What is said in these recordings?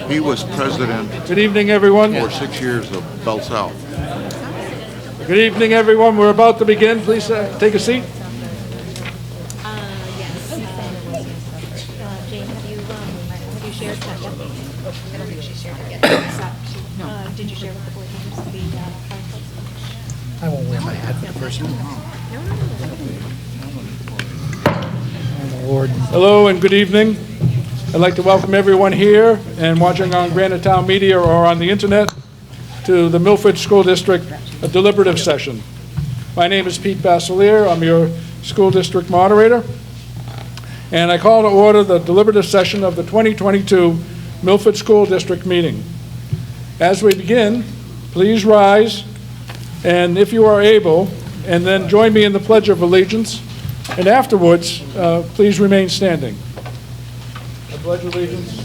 He was president Good evening, everyone. for 6 years of Bell South. Good evening, everyone. We're about to begin. Please take a seat. Yes. Jane, have you shared that yet? I don't think she shared it yet. No. Did you share with the board members the PowerPoint? I won't wear my hat for the first one. Oh, Lord. Hello and good evening. I'd like to welcome everyone here and watching on Granite Town Media or on the internet to the Milford School District Deliberative Session. My name is Pete Basselier. I'm your school district moderator. And I call to order the deliberative session of the 2022 Milford School District meeting. As we begin, please rise, and if you are able, and then join me in the Pledge of Allegiance. And afterwards, please remain standing. I pledge allegiance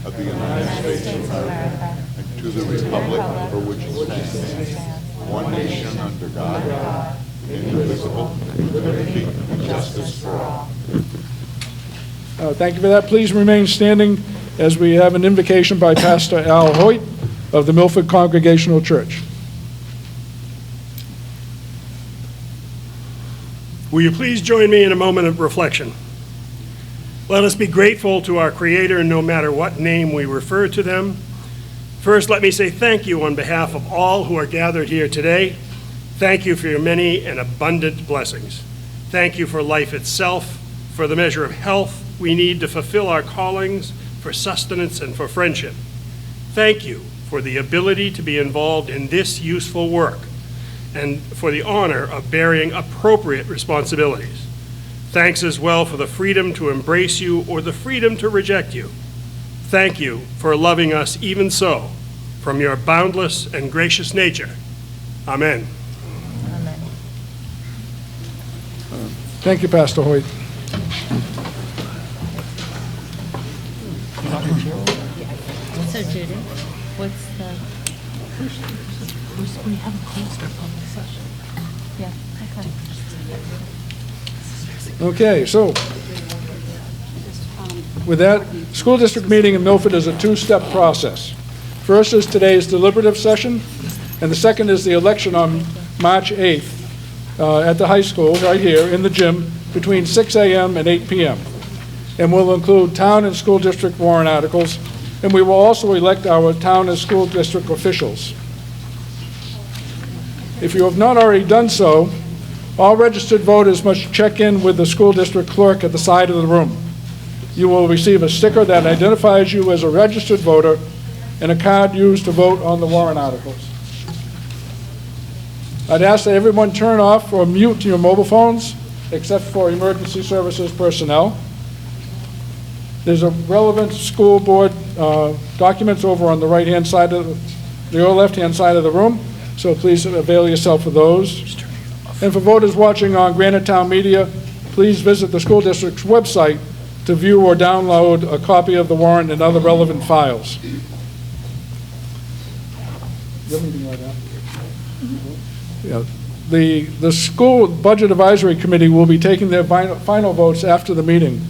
Of the United States of America, and to the republic for which it stands, one nation under God, indivisible, with liberty and justice for all. Thank you for that. Please remain standing as we have an invocation by Pastor Al Hoyt of the Milford Congregational Church. Will you please join me in a moment of reflection? Let us be grateful to our Creator no matter what name we refer to them. First, let me say thank you on behalf of all who are gathered here today. Thank you for your many and abundant blessings. Thank you for life itself, for the measure of health we need to fulfill our callings, for sustenance and for friendship. Thank you for the ability to be involved in this useful work and for the honor of bearing appropriate responsibilities. Thanks as well for the freedom to embrace you or the freedom to reject you. Thank you for loving us even so, from your boundless and gracious nature. Amen. Amen. Thank you, Pastor Hoyt. So Judy, what's the? We haven't closed our public session. Yeah, okay. Okay, so with that, school district meeting in Milford is a two-step process. First is today's deliberative session, and the second is the election on March 8th at the high school, right here in the gym, between 6 a.m. and 8 p.m. And will include town and school district warrant articles, and we will also elect our town and school district officials. If you have not already done so, all registered voters must check in with the school district clerk at the side of the room. You will receive a sticker that identifies you as a registered voter and a card used to vote on the warrant articles. I'd ask that everyone turn off or mute your mobile phones, except for emergency services personnel. There's a relevant school board documents over on the right-hand side of the left-hand side of the room, so please avail yourself of those. And for voters watching on Granite Town Media, please visit the school district's website to view or download a copy of the warrant and other relevant files. Yeah. The School Budget Advisory Committee will be taking their final votes after the meeting,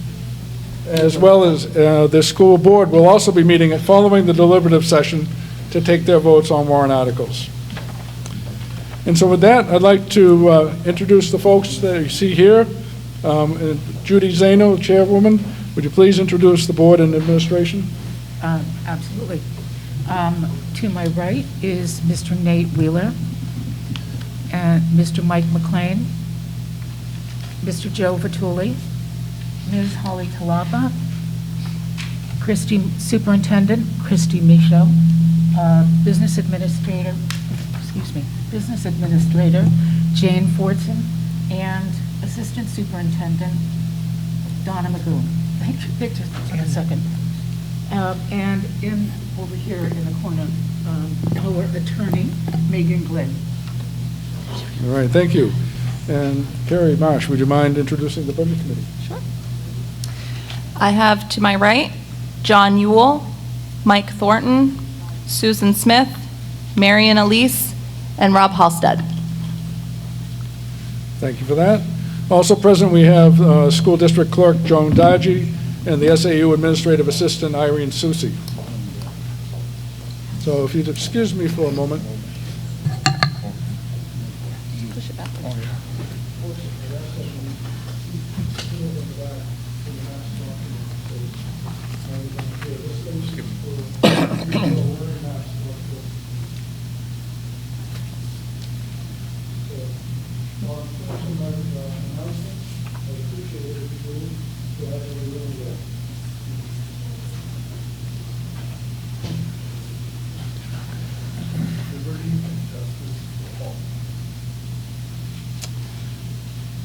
as well as the school board will also be meeting following the deliberative session to take their votes on warrant articles. And so with that, I'd like to introduce the folks that you see here. Judy Zano, Chairwoman, would you please introduce the board and administration? Absolutely. To my right is Mr. Nate Wheeler, and Mr. Mike McLean, Mr. Joe Vituli, Ms. Holly Talapa, Superintendent Christy Michaud, Business Administrator Jane Fordson, and Assistant Superintendent Donna Magoon. Just a second. And over here in the corner, our attorney, Megan Glenn. All right, thank you. And Carrie Marsh, would you mind introducing the Budget Committee? Sure. I have to my right, John Ewell, Mike Thornton, Susan Smith, Marion Elise, and Rob Halstead. Thank you for that. Also present, we have School District Clerk Joan Dodgy, and the SAU Administrative Assistant, Irene Susi. So if you'd excuse me for a moment. Push it back.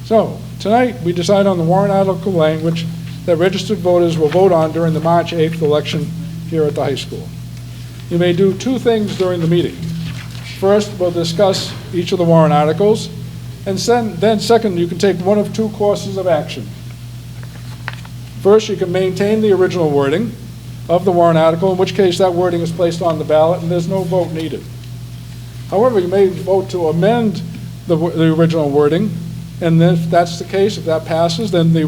So, tonight, we decide on the warrant article language that registered voters will vote on during the March 8th election here at the high school. You may do two things during the meeting. First, we'll discuss each of the warrant articles, and then second, you can take one of two courses of action. First, you can maintain the original wording of the warrant article, in which case that wording is placed on the ballot and there's no vote needed. However, you may vote to amend the original wording, and if that's the case, if that passes, then the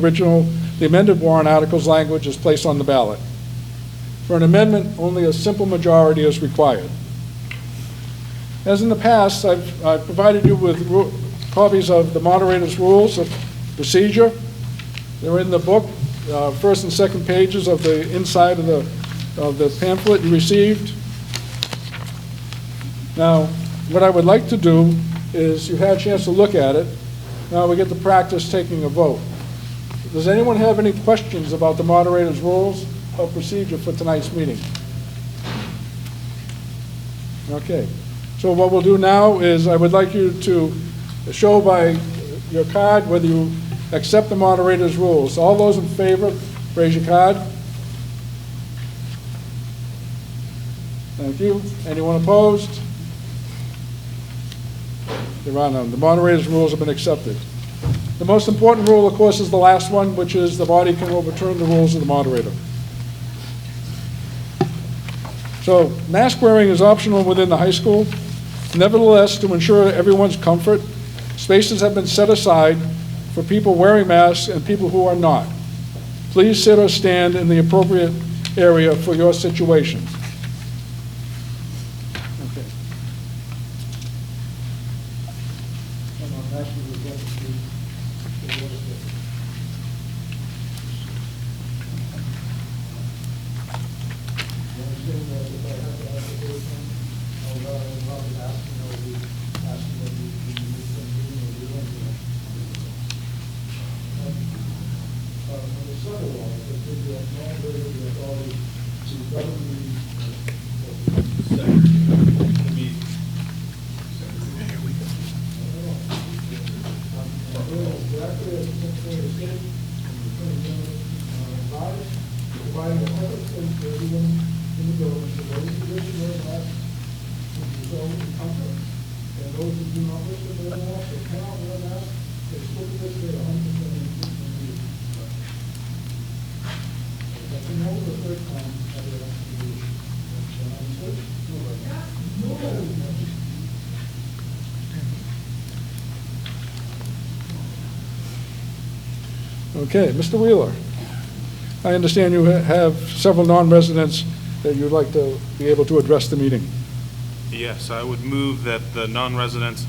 amended warrant article's language is placed on the ballot. For an amendment, only a simple majority is required. As in the past, I've provided you with copies of the Moderators' Rules of Procedure. They're in the book, first and second pages of the inside of the pamphlet you received. Now, what I would like to do is, you've had a chance to look at it. Now we get to practice taking a vote. Does anyone have any questions about the Moderator's Rules of Procedure for tonight's meeting? Okay. So what we'll do now is, I would like you to show by your card whether you accept the Moderator's Rules. All those in favor, raise your card. Thank you. Anyone opposed? There are none. The Moderator's Rules have been accepted. The most important rule, of course, is the last one, which is the body can overturn the rules of the moderator. So, mask wearing is optional within the high school. Nevertheless, to ensure everyone's comfort, spaces have been set aside for people wearing masks and people who are not. Please sit or stand in the appropriate area for your situation. Okay. Okay, Mr. Wheeler, I understand you have several non-residents that you'd like to be able to address the meeting. Yes, I would move that the non-residents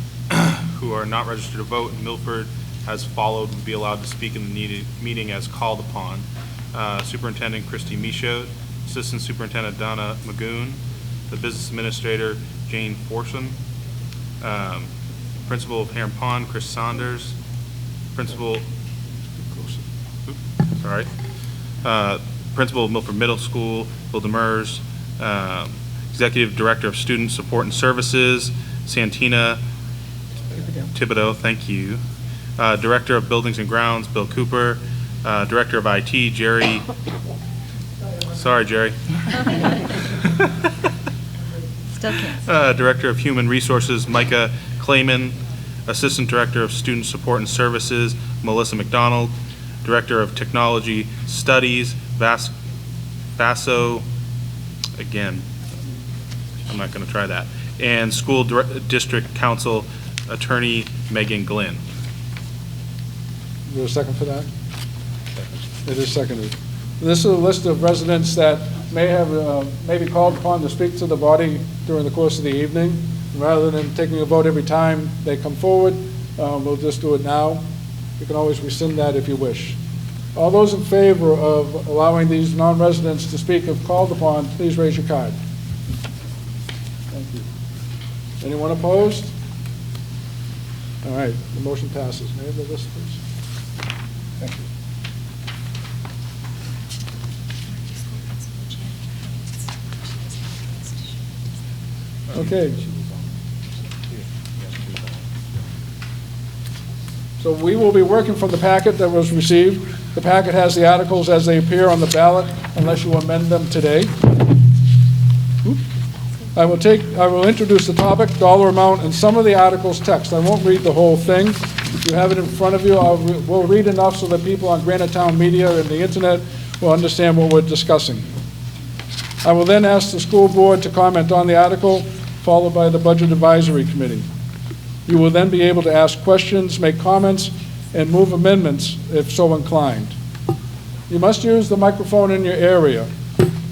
who are not registered to vote in Milford as followed would be allowed to speak in the meeting as called upon. Superintendent Christy Michaud, Assistant Superintendent Donna Magoon, the Business Administrator Jane Forson, Principal of Heron Pond Chris Saunders, Principal of Milford Middle School, Bill Demers, Executive Director of Student Support and Services, Santina Thibodeau, thank you. Director of Buildings and Grounds, Bill Cooper. Director of IT, Jerry. Sorry, Jerry. Still can't. Director of Human Resources, Micah Clayman. Assistant Director of Student Support and Services, Melissa McDonald. Director of Technology Studies, Vaso, again, I'm not going to try that, and School District Council Attorney Megan Glynn. Is there a second for that? It is seconded. This is a list of residents that may be called upon to speak to the body during the course of the evening. Rather than taking a vote every time they come forward, we'll just do it now. You can always rescind that if you wish. All those in favor of allowing these non-residents to speak if called upon, please raise your card. Thank you. Anyone opposed? All right, the motion passes. May I have the list, please? Thank you. Okay. So we will be working from the packet that was received. The packet has the articles as they appear on the ballot, unless you amend them today. I will introduce the topic, dollar amount, and some of the articles' text. I won't read the whole thing. You have it in front of you. We'll read enough so that people on Granite Town Media and the internet will understand what we're discussing. I will then ask the school board to comment on the article, followed by the Budget Advisory Committee. You will then be able to ask questions, make comments, and move amendments if so inclined. You must use the microphone in your area.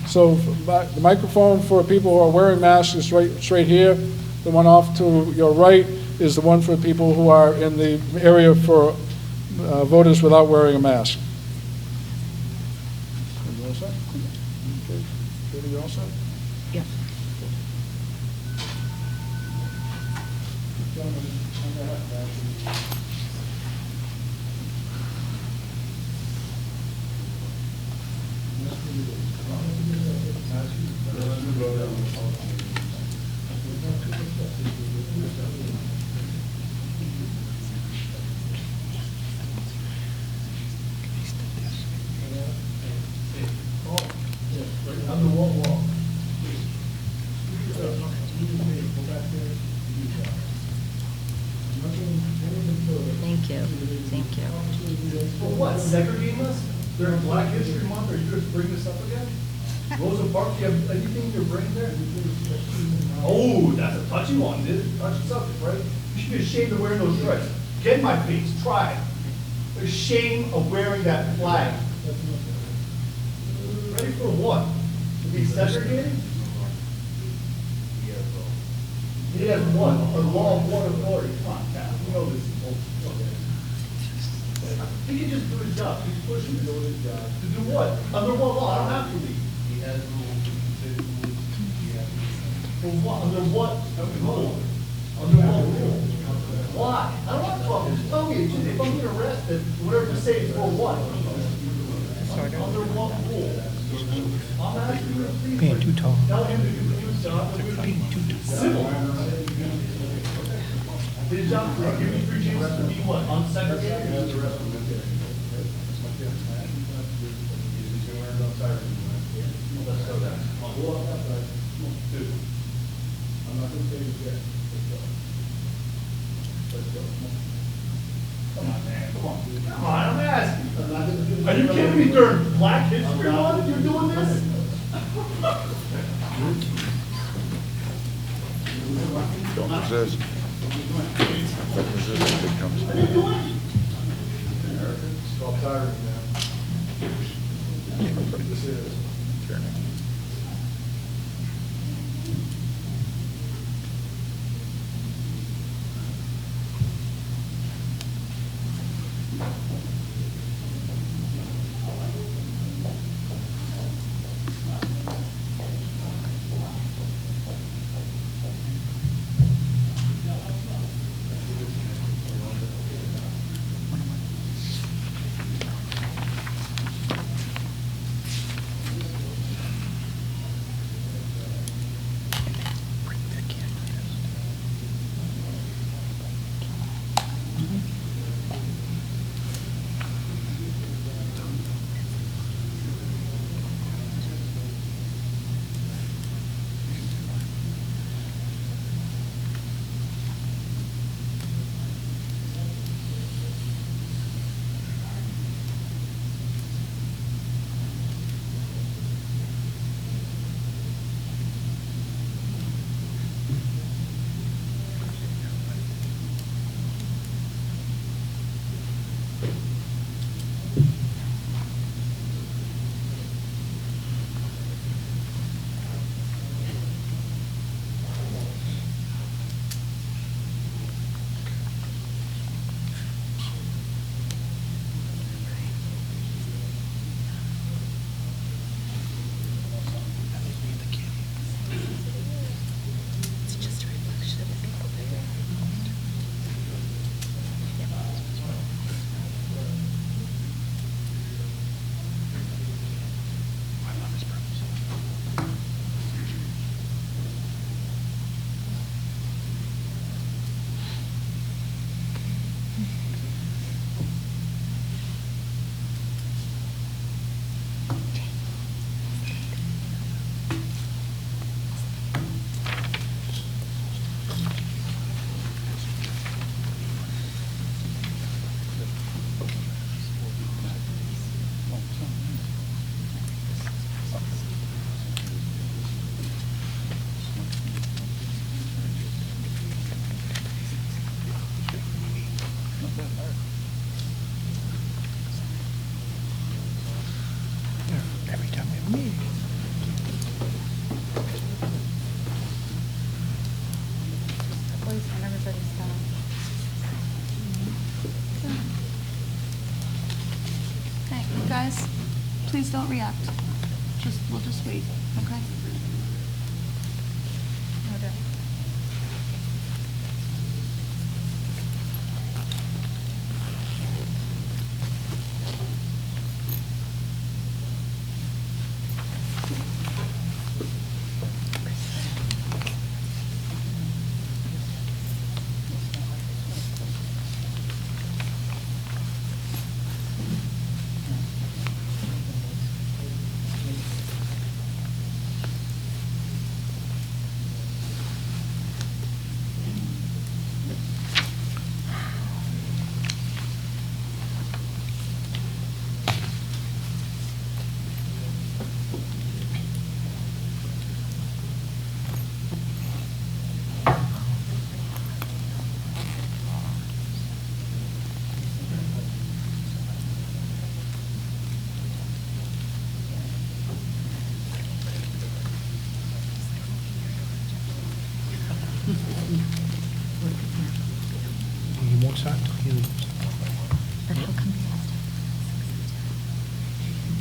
So the microphone for people who are wearing masks is straight here. The one off to your right is the one for people who are in the area for voters without wearing a mask. You all set? Okay. Judy, you all set? Yes. Thank you. Thank you. For what, segregating us during Black History Month? Are you going to bring this up again? Rosa Parks, do you have anything in your brain there? Oh, that's a touchy one, dude. Touchy subject, right? You should be ashamed of wearing those stripes. Get in my face, try it. There's shame of wearing that flag. Ready for what? To be segregated? He has one, a law of one authority. Come on, Cal, you know this is bullshit. He can just do his job. He's pushing to do his job. To do what? Under what law? I don't have to leave. He has rules. For what? Under what rule? Under what rule? Why? I don't want to talk. Just tell me. If I'm getting arrested, whatever to say is for what? Under what rule? I'm asking you to please. Being too tall. Tell him to do his job. Being too tall. Civil. His job, give me 3 chances to be what? Unsegregated? Let's go there. Dude. I'm not going to say it yet. Let's go. Come on, man. Come on. Come on, I'm asking. Are you kidding me? During Black History Month, you're doing this? Don't resist. Don't resist if it comes. Stop tiring, man. This is. Turning. please don't react. We'll just wait, okay? He won't start till he leaves. But how come they have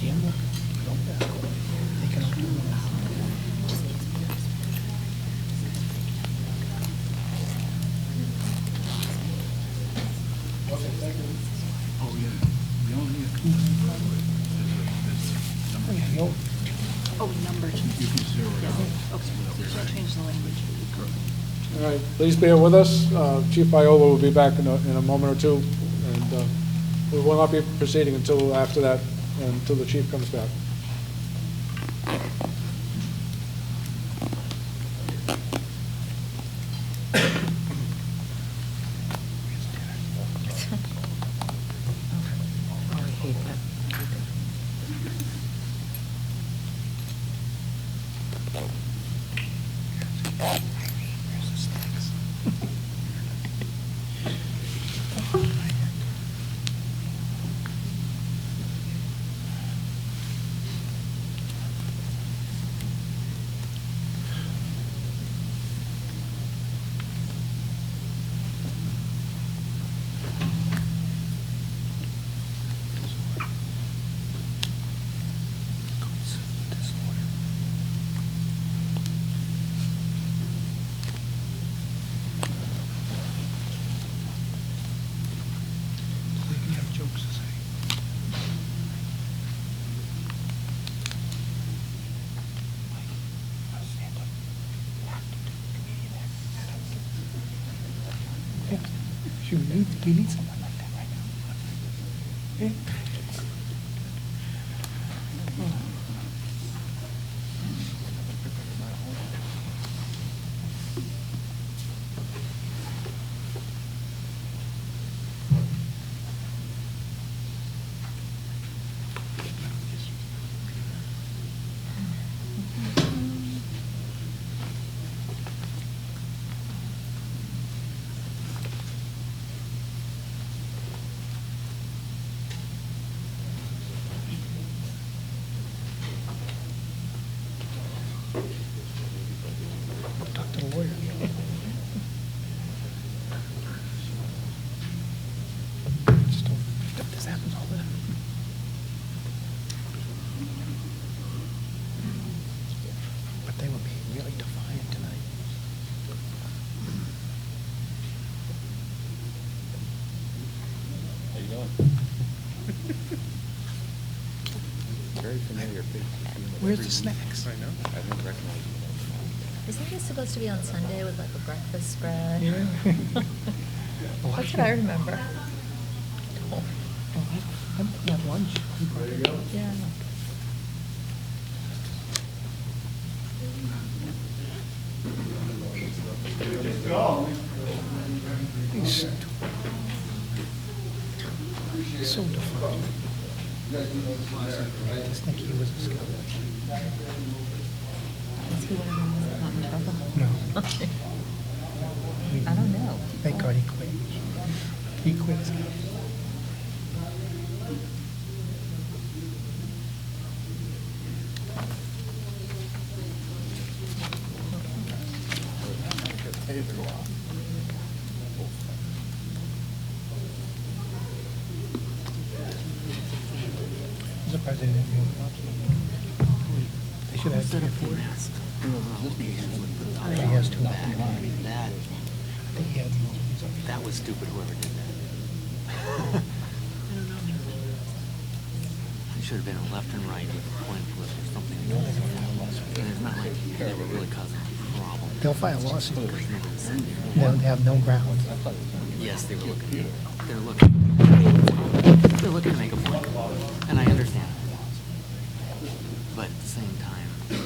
Damn, look, don't back. They can open it up. Oh, yeah. We only need a couple. Oh, yeah, no. Oh, number. You can zero it out. Okay, so you should change the language. All right, please bear with us. Chief Viola will be back in a moment or two, and we will not be proceeding until after that, until the chief comes back. Oh, I hate that. You have jokes to say. Yeah, you need someone like that right now. Yeah. Talk to the lawyer. Just don't, this happens all the time. But they were being really defiant tonight. How you doing? Very familiar face. Where's the snacks? I know. I didn't recognize you. Isn't this supposed to be on Sunday with like a breakfast spread? Yeah. That's what I remember. Oh, I'm at lunch. Yeah. He's so defiant. I just think he was a scout. Is he one of them that's not in trouble? No. Okay. I don't know. Thank God he quit. He quit. I'm surprised they didn't they should have three or four. He has two. I think he had more. That was stupid, whoever did that. It should have been a left and right with a coin flip or something. And it's not like they were really causing a problem. They'll file a lawsuit. They They'll have no grounds. Yes, they were looking. They're looking to make a point, and I understand. But at the same time, you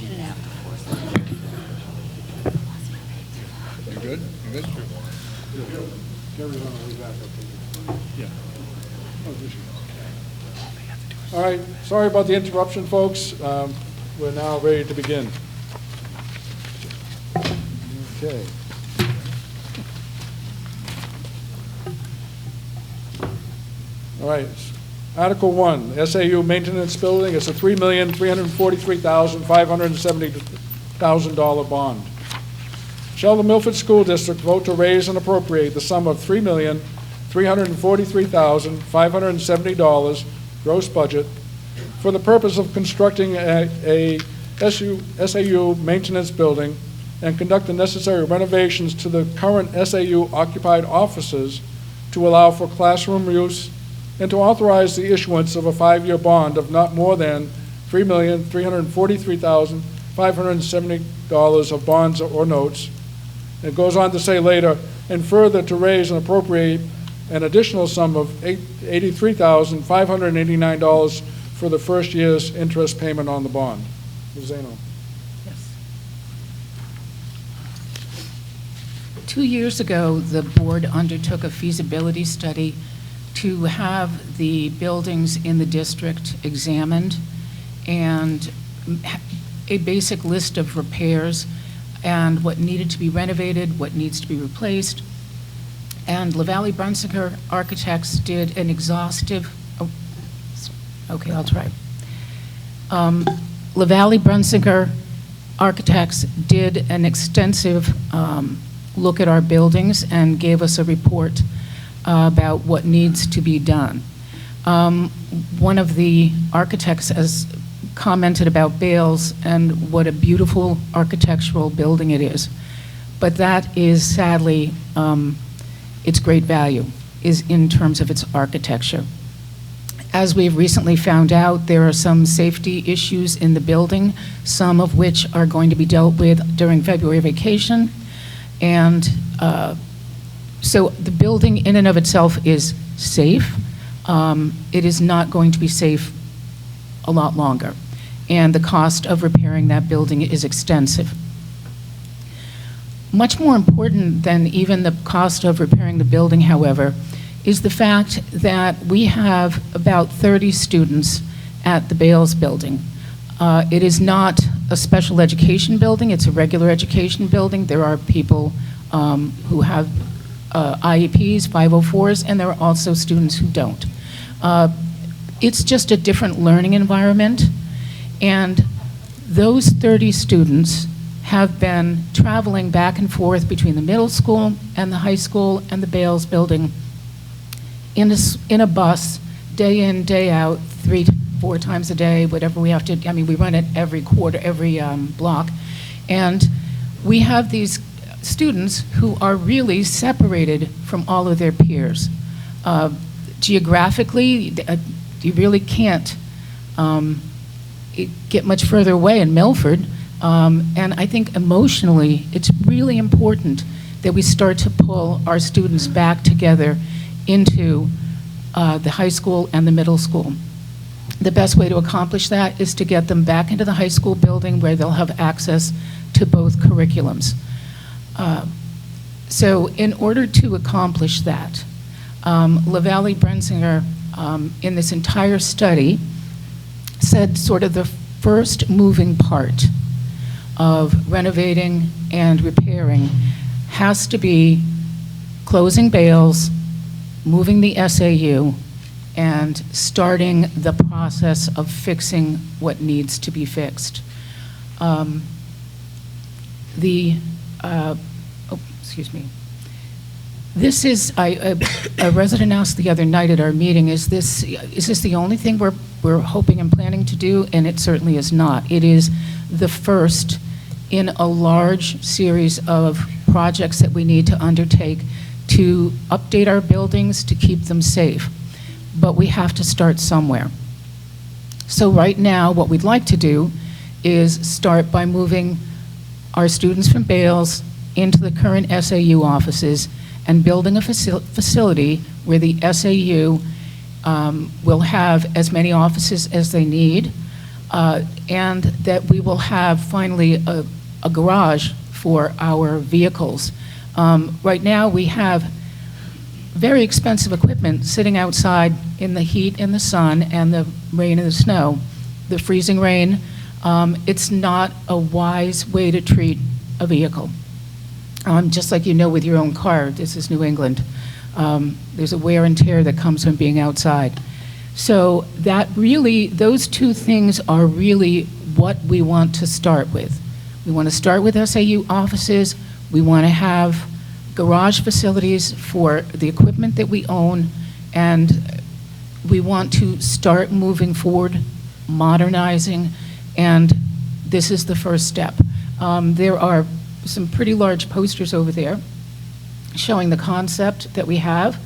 didn't have to force it. You good? You good? All right, sorry about the interruption, folks. We're now ready to begin. Okay. All right, Article 1, SAU Maintenance Building. It's a $3,343,570 bond. Shall the Milford School District vote to raise and appropriate the sum of $3,343,570 gross budget for the purpose of constructing a SAU maintenance building and conduct the necessary renovations to the current SAU occupied offices to allow for classroom use, and to authorize the issuance of a 5-year bond of not more than $3,343,570 of bonds or notes. It goes on to say later, and further to raise and appropriate an additional sum of $83,589 for the first year's interest payment on the bond. Ms. Zano. Yes. 2 years ago, the board undertook a feasibility study to have the buildings in the district examined and a basic list of repairs and what needed to be renovated, what needs to be replaced. And LaValle Brunsinger Architects did an exhaustive, okay, I'll try. LaValle Brunsinger Architects did an extensive look at our buildings and gave us a report about what needs to be done. One of the architects has commented about Bales and what a beautiful architectural building it is. But that is sadly its great value, is in terms of its architecture. As we've recently found out, there are some safety issues in the building, some of which are going to be dealt with during February vacation. And so the building in and of itself is safe. It is not going to be safe a lot longer. And the cost of repairing that building is extensive. Much more important than even the cost of repairing the building, however, is the fact that we have about 30 students at the Bales building. It is not a special education building, it's a regular education building. There are people who have IEPs, 504s, and there are also students who don't. It's just a different learning environment, and those 30 students have been traveling back and forth between the middle school and the high school and the Bales building in a bus, day in, day out, 3 to 4 times a day, whatever we have to. I mean, we run it every quarter, every block, and we have these students who are really separated from all of their peers. Geographically, you really can't get much further away in Milford. And I think emotionally, it's really important that we start to pull our students back together into the high school and the middle school. The best way to accomplish that is to get them back into the high school building where they'll have access to both curriculums. So in order to accomplish that, LaValle Brunsinger, in this entire study, said sort of the first moving part of renovating and repairing has to be closing Bales, moving the SAU, and starting the process of fixing what needs to be fixed. This is, a resident asked the other night at our meeting, is this the only thing we're hoping and planning to do? And it certainly is not. It is the first in a large series of projects that we need to undertake to update our buildings, to keep them safe. But we have to start somewhere. So right now, what we'd like to do is start by moving our students from Bales into the current SAU offices and building a facility where the SAU will have as many offices as they need, and that we will have finally a garage for our vehicles. Right now, we have very expensive equipment sitting outside in the heat and the sun and the rain and the snow, the freezing rain. It's not a wise way to treat a vehicle. Just like you know with your own car, this is New England. There's a wear and tear that comes from being outside. So that really, those two things are really what we want to start with. We want to start with SAU offices. We want to have garage facilities for the equipment that we own, and we want to start moving forward, modernizing, and this is the first step. There are some pretty large posters over there showing the concept that we have.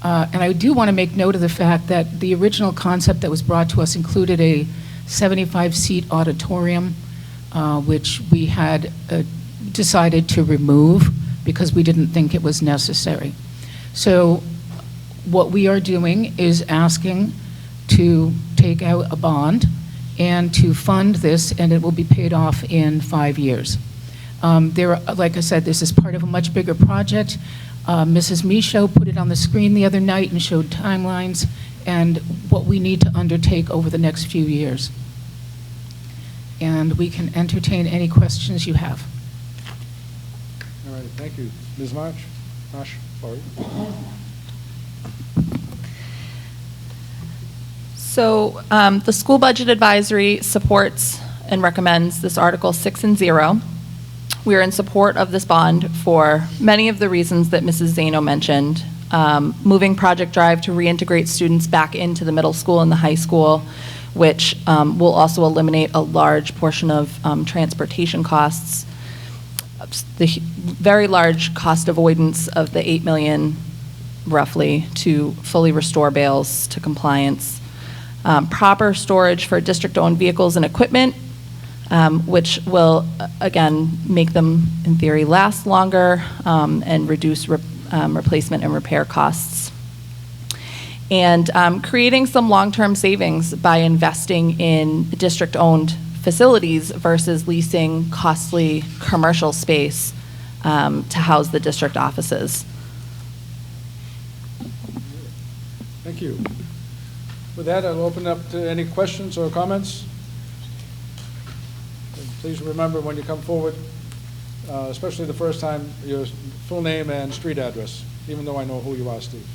And I do want to make note of the fact that the original concept that was brought to us included a 75-seat auditorium, which we had decided to remove because we didn't think it was necessary. So what we are doing is asking to take out a bond and to fund this, and it will be paid off in 5 years. Like I said, this is part of a much bigger project. Mrs. Michaud put it on the screen the other night and showed timelines and what we need to undertake over the next few years. And we can entertain any questions you have. All right, thank you. Ms. Marsh, sorry. So the School Budget Advisory supports and recommends this Article 6 and 0. We are in support of this bond for many of the reasons that Mrs. Zano mentioned. Moving Project Drive to reintegrate students back into the middle school and the high school, which will also eliminate a large portion of transportation costs. The very large cost avoidance of the $8 million, roughly, to fully restore Bales to compliance. Proper storage for district-owned vehicles and equipment, which will, again, make them, in theory, last longer and reduce replacement and repair costs. And creating some long-term savings by investing in district-owned facilities versus leasing costly commercial space to house the district offices. Thank you. With that, I'll open up to any questions or comments. And please remember when you come forward, especially the first time, your full name and street address, even though I know who you are, Steve.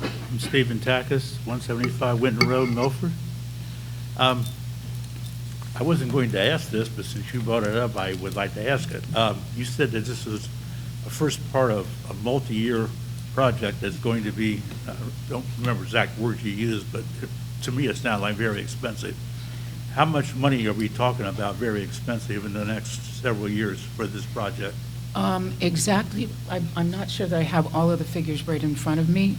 I'm Stephen Takis, 175 Winton Road, Milford. I wasn't going to ask this, but since you brought it up, I would like to ask it. You said that this is a first part of a multi-year project that's going to be, don't remember exact words you used, but to me it sounded like very expensive. How much money are we talking about very expensive in the next several years for this project? Exactly, I'm not sure that I have all of the figures right in front of me.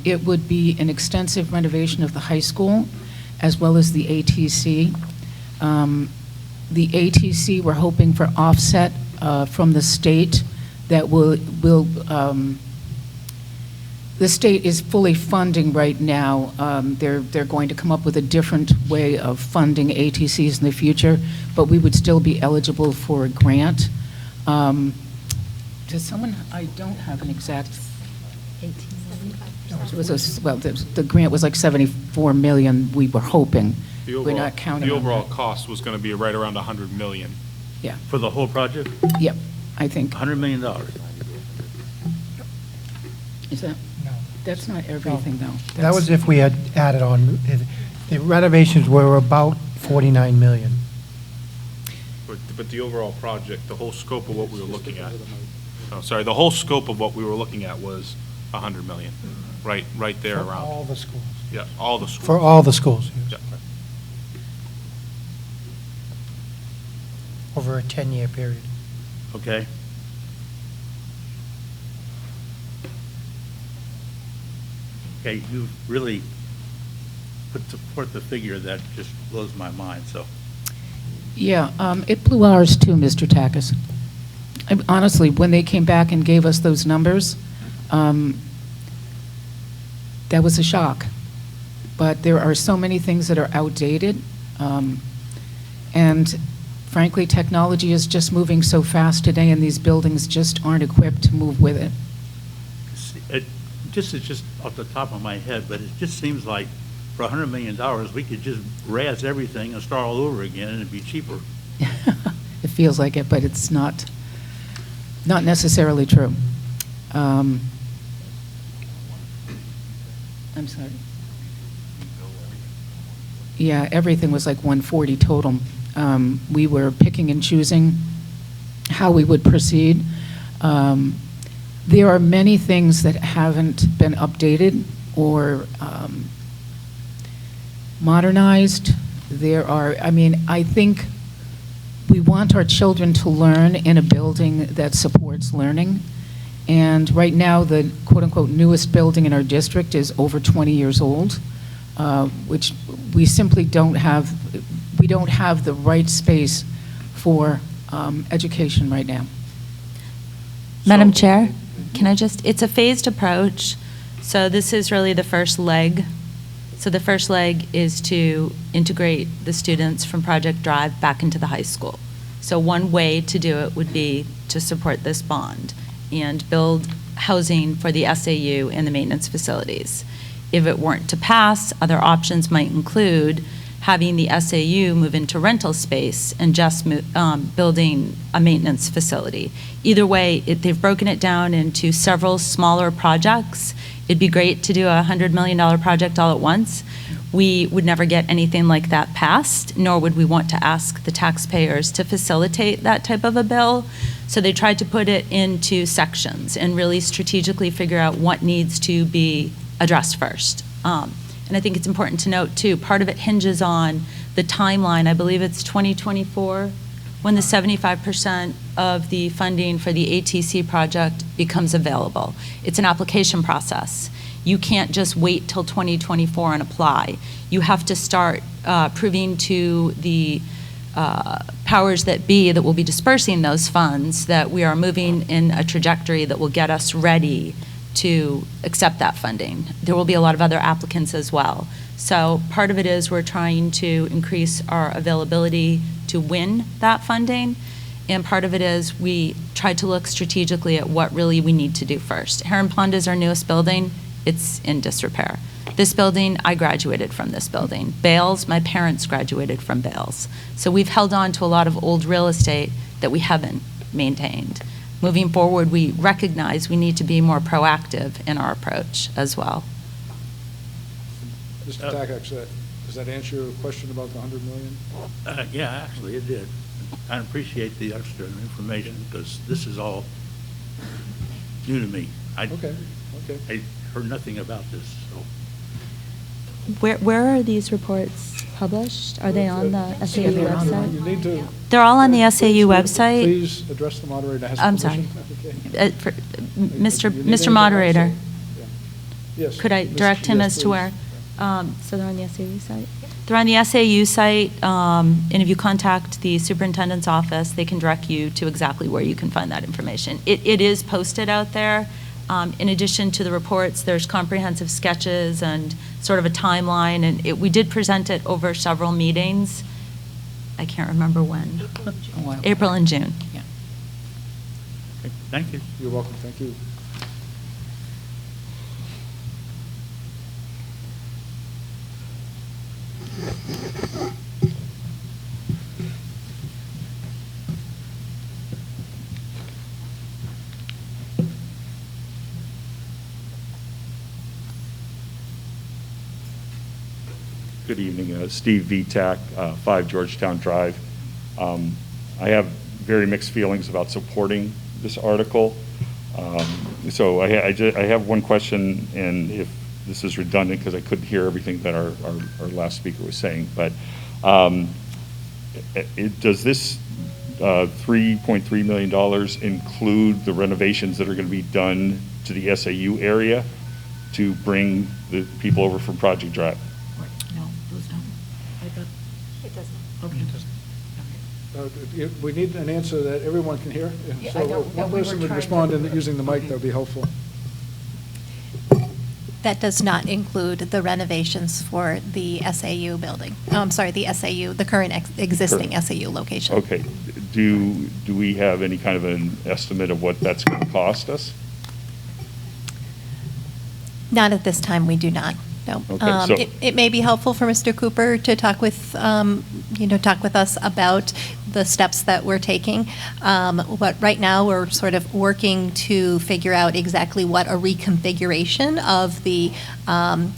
It would be an extensive renovation of the high school as well as the ATC. The ATC, we're hoping for offset from the state that will the state is fully funding right now. They're going to come up with a different way of funding ATCs in the future, but we would still be eligible for a grant. Does someone, I don't have an exact. 1875. It was well, the grant was like 74 million. We were hoping. We're not counting. The overall cost was going to be right around 100 million. Yeah. For the whole project? Yep, I think. $100 million. Is that? No. That's not everything, though. That was if we had added on. The renovations were about 49 million. but the overall project, the whole scope of what we were looking at, the whole scope of what we were looking at was 100 million, right there For around. all the schools. Yeah, all the schools. For all the schools, Yeah. yes. Over a 10-year period. Okay. Okay, you really put forth a figure that just blows my mind, so. Yeah, it blew ours too, Mr. Takis. Honestly, when they came back and gave us those numbers, that was a shock. But there are so many things that are outdated, and frankly, technology is just moving so fast today, and these buildings just aren't equipped to move with it. It's just off the top of my head, but it just seems like for $100 million, we could just razz everything and start all over again, and it'd be cheaper. It feels like it, but it's not necessarily true. I'm sorry. Yeah, everything was like 140 total. We were picking and choosing how we would proceed. There are many things that haven't been updated or modernized. I think we want our children to learn in a building that supports learning. And right now, the quote-unquote newest building in our district is over 20 years old, which we simply don't have the right space for education right now. Madam Chair, it's a phased approach. So this is really the first leg. So the first leg is to integrate the students from Project Drive back into the high school. So one way to do it would be to support this bond and build housing for the SAU and the maintenance facilities. If it weren't to pass, other options might include having the SAU move into rental space and just building a maintenance facility. Either way, they've broken it down into several smaller projects. It'd be great to do a $100 million project all at once. We would never get anything like that passed, nor would we want to ask the taxpayers to facilitate that type of a bill. So they tried to put it into sections and really strategically figure out what needs to be addressed first. And I think it's important to note, too, part of it hinges on the timeline. I believe it's 2024 when the 75% of the funding for the ATC project becomes available. It's an application process. You can't just wait till 2024 and apply. You have to start proving to the powers that be that will be dispersing those funds that we are moving in a trajectory that will get us ready to accept that funding. There will be a lot of other applicants as well. So part of it is we're trying to increase our availability to win that funding, and part of it is we try to look strategically at what really we need to do first. Heron Pond is our newest building. It's in disrepair. This building, I graduated from this building. Bales, my parents graduated from Bales. So we've held on to a lot of old real estate that we haven't maintained. Moving forward, we recognize we need to be more proactive in our approach as well. Mr. Takacs, does that answer your question about the 100 million? Yeah, actually, it did. I appreciate the extra information because this is all new to me. Okay. I heard nothing about this, so. Where are these reports published? Are they on the SAU website? You need to. They're all on the SAU website. Please address the moderator that has I'm permission. sorry. Mr. Moderator. Yes. Could I direct him as to where? So they're on the SAU site? They're on the SAU site, and if you contact the superintendent's office, they can direct you to exactly where you can find that information. It is posted out there. In addition to the reports, there's comprehensive sketches and sort of a timeline, and we did present it over several meetings. I can't remember when. April and June. Yeah. Okay, thank you. You're welcome. Thank you. Good evening, Steve Vitak, 5 Georgetown Drive. I have very mixed feelings about supporting this article. So I have one question, and if this is redundant because I couldn't hear everything that our last speaker was saying, but does this $3.3 million include the renovations that are going to be done to the SAU area to bring the people over from Project Drive? No, those don't. I thought, It does not. okay. We need an answer that everyone can hear. Yeah, So I know. one We were person would trying respond to- using the mic, that would be helpful. That does not include the renovations for the SAU building. I'm sorry, the SAU, the current existing SAU location. Okay. Do we have any kind of an estimate of what that's going to cost us? Not at this time, we do not, no. Okay, so- It may be helpful for Mr. Cooper to talk with, talk with us about the steps that we're taking. But right now, we're sort of working to figure out exactly what a reconfiguration of the,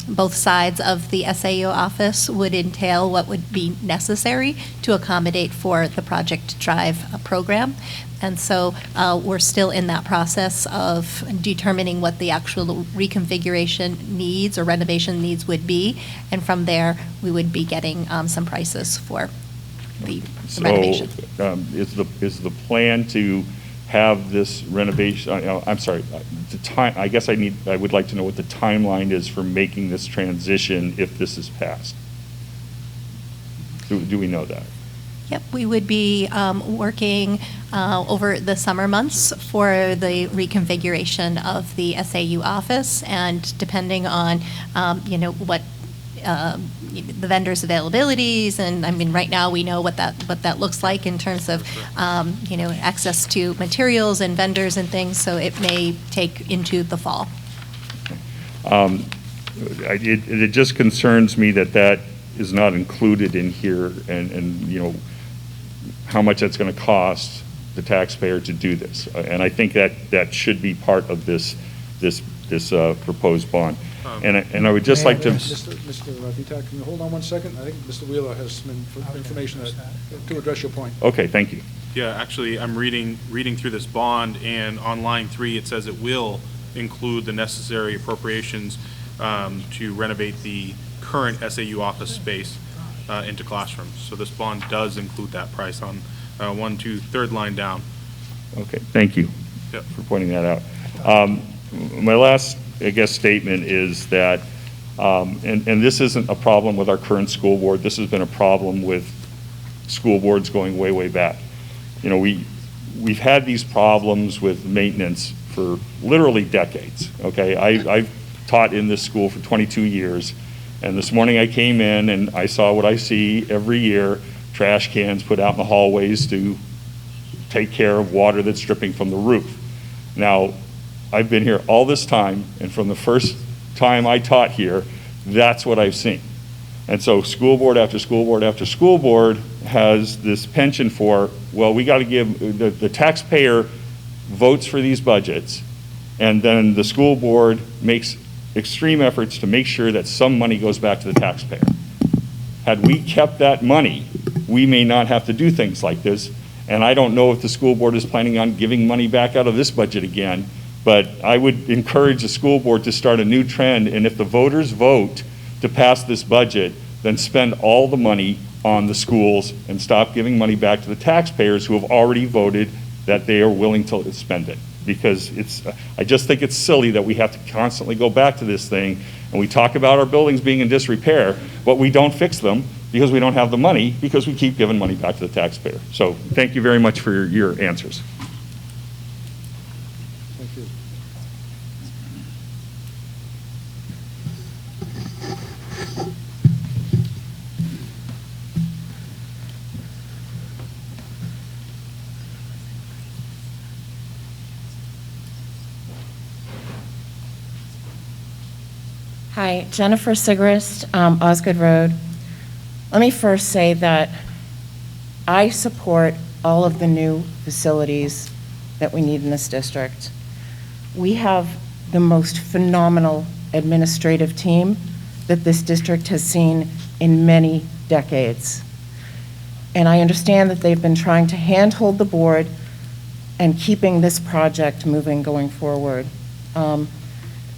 both sides of the SAU office would entail, what would be necessary to accommodate for the Project Drive program. And so we're still in that process of determining what the actual reconfiguration needs or renovation needs would be. And from there, we would be getting some prices for the renovation. So is the plan to have this renovation, I'm sorry, the time, I guess I would like to know what the timeline is for making this transition if this is passed. Do we know that? Yep, we would be working over the summer months for the reconfiguration of the SAU office, and depending on, what the vendors' availabilities, and I mean, right now we know what that looks like in terms of, access to materials and vendors and things. So it may take into the fall. It just concerns me that is not included in here, and how much that's going to cost the taxpayer to do this. And I think that should be part of this proposed bond. And I would just like to. Mr. Vitak, can you hold on 1 second? I think Mr. Wheeler has some information to address your point. Okay, thank you. Yeah, actually, I'm reading through this bond, and on line 3, it says it will include the necessary appropriations to renovate the current SAU office space into classrooms. So this bond does include that price on 1, 2, 3rd line down. Okay, thank you Yep. for pointing that out. My last, I guess, statement is that, and this isn't a problem with our current school board. This has been a problem with school boards going way, way back. We've had these problems with maintenance for literally decades, okay? I've taught in this school for 22 years, and this morning I came in and I saw what I see every year, trash cans put out in the hallways to take care of water that's dripping from the roof. Now, I've been here all this time, and from the first time I taught here, that's what I've seen. And so school board after school board after school board has this penchant for, well, we got to give, the taxpayer votes for these budgets, and then the school board makes extreme efforts to make sure that some money goes back to the taxpayer. Had we kept that money, we may not have to do things like this. And I don't know if the school board is planning on giving money back out of this budget again, but I would encourage the school board to start a new trend, and if the voters vote to pass this budget, then spend all the money on the schools and stop giving money back to the taxpayers who have already voted that they are willing to spend it. Because I just think it's silly that we have to constantly go back to this thing, and we talk about our buildings being in disrepair, but we don't fix them because we don't have the money, because we keep giving money back to the taxpayer. So thank you very much for your answers. Thank you. Hi, Jennifer Sigrist, Osgood Road. Let me first say that I support all of the new facilities that we need in this district. We have the most phenomenal administrative team that this district has seen in many decades. And I understand that they've been trying to handhold the board and keeping this project moving going forward.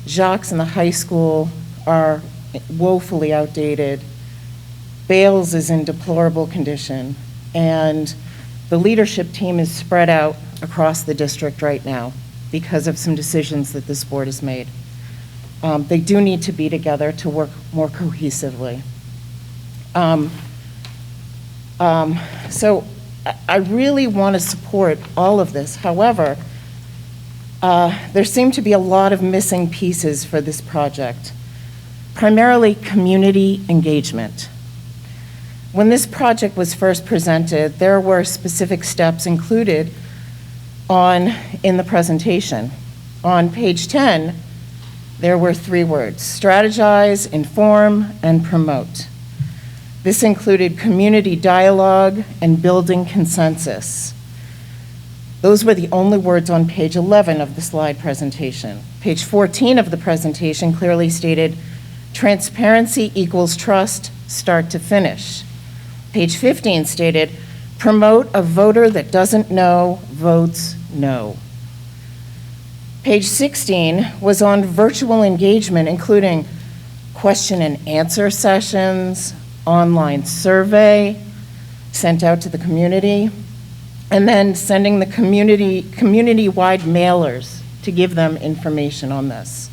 Jacques and the high school are woefully outdated. Bales is in deplorable condition, and the leadership team is spread out across the district right now because of some decisions that this board has made. They do need to be together to work more cohesively. So I really want to support all of this. However, there seem to be a lot of missing pieces for this project, primarily community engagement. When this project was first presented, there were specific steps included in the presentation. On page 10, there were 3 words: strategize, inform, and promote. This included community dialogue and building consensus. Those were the only words on page 11 of the slide presentation. Page 14 of the presentation clearly stated, transparency equals trust, start to finish. Page 15 stated, promote a voter that doesn't know, votes no. Page 16 was on virtual engagement, including question and answer sessions, online survey sent out to the community, and then sending the community-wide mailers to give them information on this.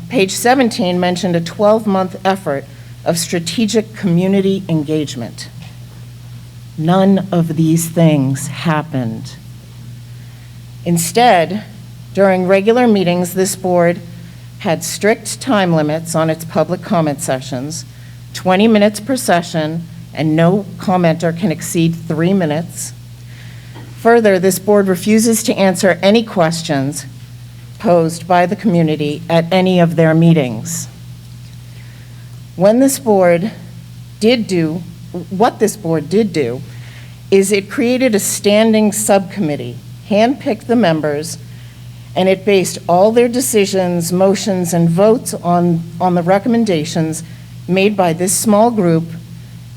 Page 17 mentioned a 12-month effort of strategic community engagement. None of these things happened. Instead, during regular meetings, this board had strict time limits on its public comment sessions, 20 minutes per session, and no commenter can exceed 3 minutes. Further, this board refuses to answer any questions posed by the community at any of their meetings. What this board did do is it created a standing subcommittee, handpicked the members, and it based all their decisions, motions, and votes on the recommendations made by this small group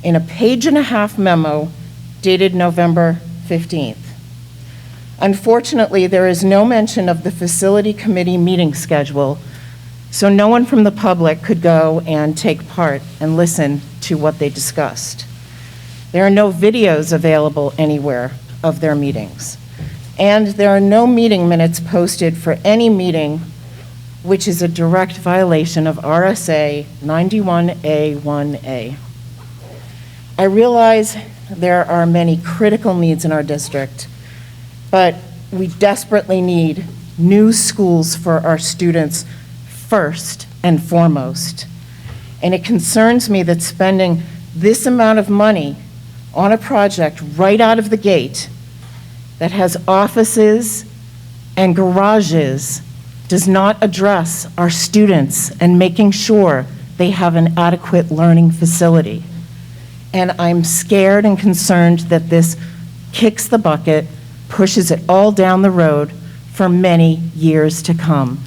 in a page-and-a-half memo dated November 15th. Unfortunately, there is no mention of the facility committee meeting schedule, so no one from the public could go and take part and listen to what they discussed. There are no videos available anywhere of their meetings, and there are no meeting minutes posted for any meeting, which is a direct violation of RSA 91A1A. I realize there are many critical needs in our district, but we desperately need new schools for our students first and foremost. And it concerns me that spending this amount of money on a project right out of the gate that has offices and garages does not address our students and making sure they have an adequate learning facility. And I'm scared and concerned that this kicks the bucket, pushes it all down the road for many years to come.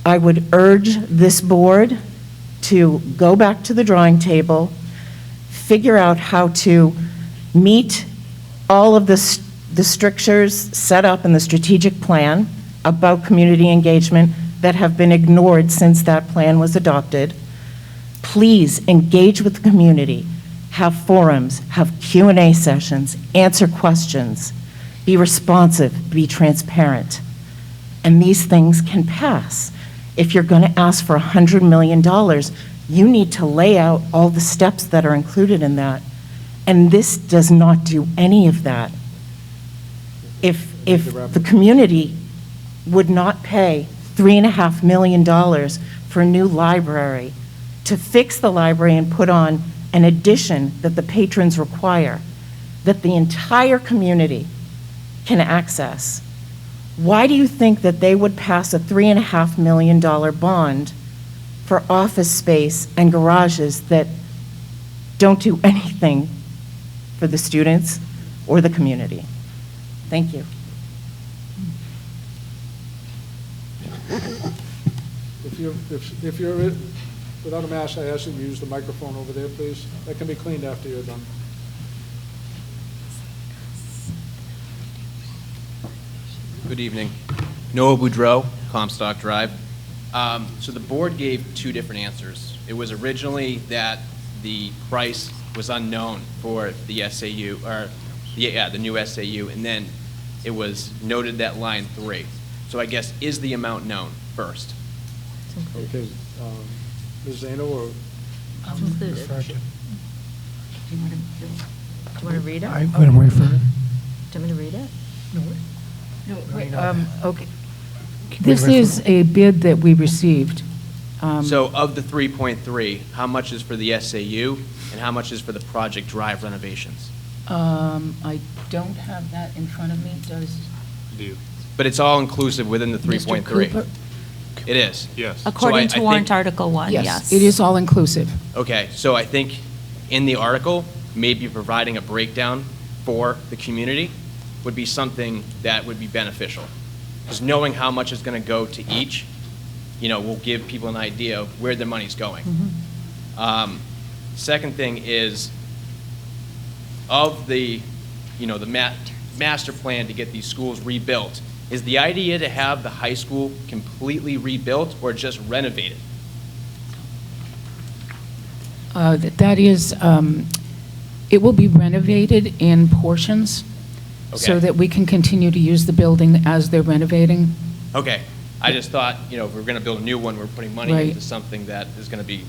I would urge this board to go back to the drawing table, figure out how to meet all of the strictures set up in the strategic plan about community engagement that have been ignored since that plan was adopted. Please engage with the community, have forums, have Q&A sessions, answer questions, be responsive, be transparent. And these things can pass. If you're going to ask for $100 million, you need to lay out all the steps that are included in that. And this does not do any of that. If the community would not pay $3.5 million for a new library to fix the library and put on an addition that the patrons require, that the entire community can access, why do you think that they would pass a $3.5 million bond for office space and garages that don't do anything for the students or the community? Thank you. If you're without a mask, I ask that you use the microphone over there, please. That can be cleaned after you're done. Good evening. Noah Boudreau, Comstock Drive. So the board gave two different answers. It was originally that the price was unknown for the SAU, or the new SAU, and then it was noted that line 3. So I guess, is the amount known first? Okay, Ms. Zano or? I'll include it. Do you want to read it? I'm going to refer. Do you want me to read it? No, No, wait, no. okay. Can we This is a bid that we received. So of the 3.3, how much is for the SAU and how much is for the Project Drive renovations? I don't have that in front of me, does But it's all inclusive within the Mr. 3.3? Cooper? It is? Yes. According to So I warrant think- Article 1, yes. Yes, it is all inclusive. Okay, so I think in the article, maybe providing a breakdown for the community would be something that would be beneficial. Because knowing how much is going to go to each, will give people an idea of where their money's going. Second thing is, of the, the master plan to get these schools rebuilt, is the idea to have the high school completely rebuilt or just renovated? That is, it will be renovated in portions so Okay. that we can continue to use the building as they're renovating. Okay, I just thought, if we're going to build a new one, we're putting money Right. into something that is going to be,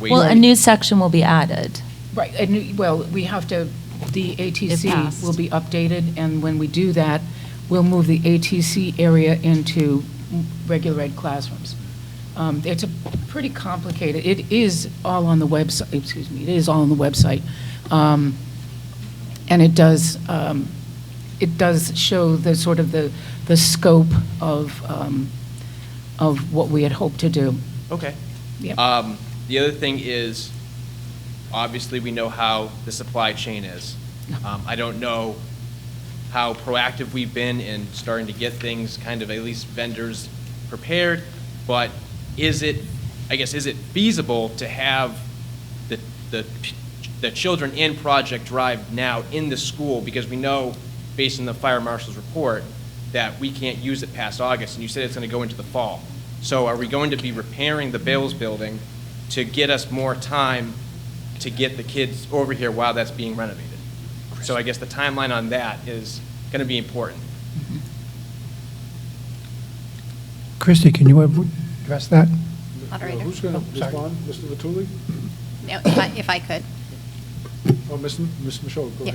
way. Well, a new section will be added. Right, and, well, we have to, the ATC passed. will be updated, and when we do that, we'll move the ATC area into regular ed classrooms. It's a pretty complicated, it is all on the website, it is all on the website. And it does show the sort of the scope of what we had hoped to do. Okay. Yep. The other thing is, obviously, we know how the supply chain is. I don't know how proactive we've been in starting to get things, kind of at least vendors prepared, but is it feasible to have the children in Project Drive now in the school? Because we know, based on the fire marshal's report, that we can't use it past August, and you said it's going to go into the fall. So are we going to be repairing the Bales building to get us more time to get the kids over here while that's being renovated? So I guess the timeline on that is going to be important. Christie, can you address that? Moderator. Who's going to Oh, sorry. respond? Mr. Vituli? No, if I could. Or Ms. Michaud, go Yeah.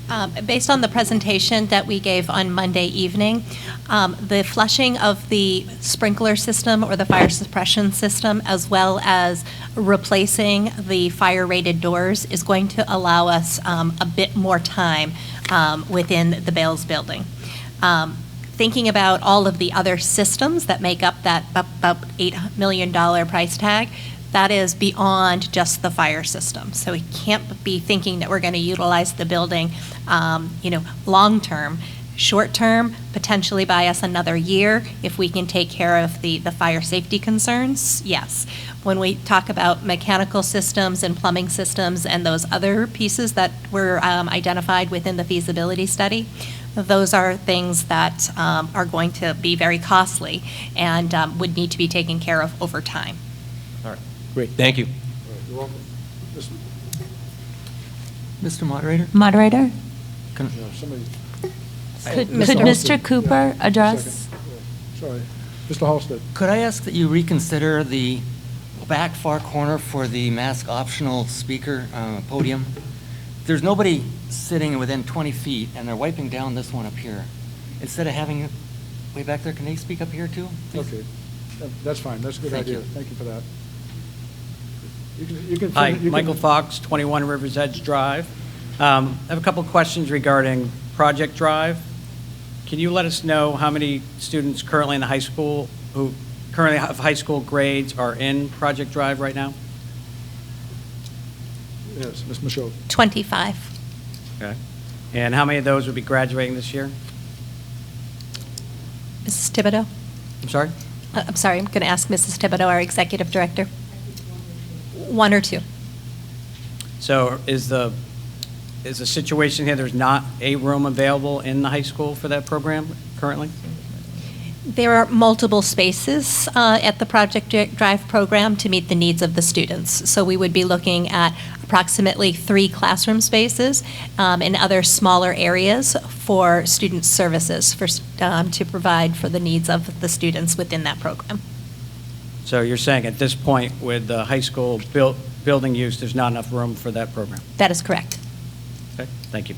ahead. Based on the presentation that we gave on Monday evening, the flushing of the sprinkler system or the fire suppression system, as well as replacing the fire-rated doors, is going to allow us a bit more time within the Bales building. Thinking about all of the other systems that make up that about $8 million price tag, that is beyond just the fire system. So we can't be thinking that we're going to utilize the building, long-term. Short-term, potentially buy us another year if we can take care of the fire safety concerns, yes. When we talk about mechanical systems and plumbing systems and those other pieces that were identified within the feasibility study, those are things that are going to be very costly and would need to be taken care of over time. All right, great, thank you. All right, you're welcome. Mr. Moderator? Moderator, Can- Somebody, could Mr. Mr. Cooper address? sorry. Mr. Halsted. Could I ask that you reconsider the back far corner for the mask optional speaker podium? There's nobody sitting within 20 feet, and they're wiping down this one up here. Instead of having it way back there, can they speak up here too, please? Okay, that's fine, that's a good Thank idea. you. Thank you for that. You can. Hi, you can- Michael Fox, 21 Rivers Edge Drive. I have a couple of questions regarding Project Drive. Can you let us know how many students currently in the high school who currently have high school grades are in Project Drive right now? Yes, Ms. Michaud. 25. Okay. And how many of those would be graduating this year? Mrs. Thibodeau? I'm sorry? I'm sorry, I'm going to ask Mrs. Thibodeau, our executive director. 1 or 2. So is is the situation here, there's not a room available in the high school for that program currently? There are multiple spaces at the Project Drive program to meet the needs of the students. So we would be looking at approximately 3 classroom spaces and other smaller areas for student services to provide for the needs of the students within that program. So you're saying at this point, with the high school building use, there's not enough room for that program? That is correct. Okay, thank you.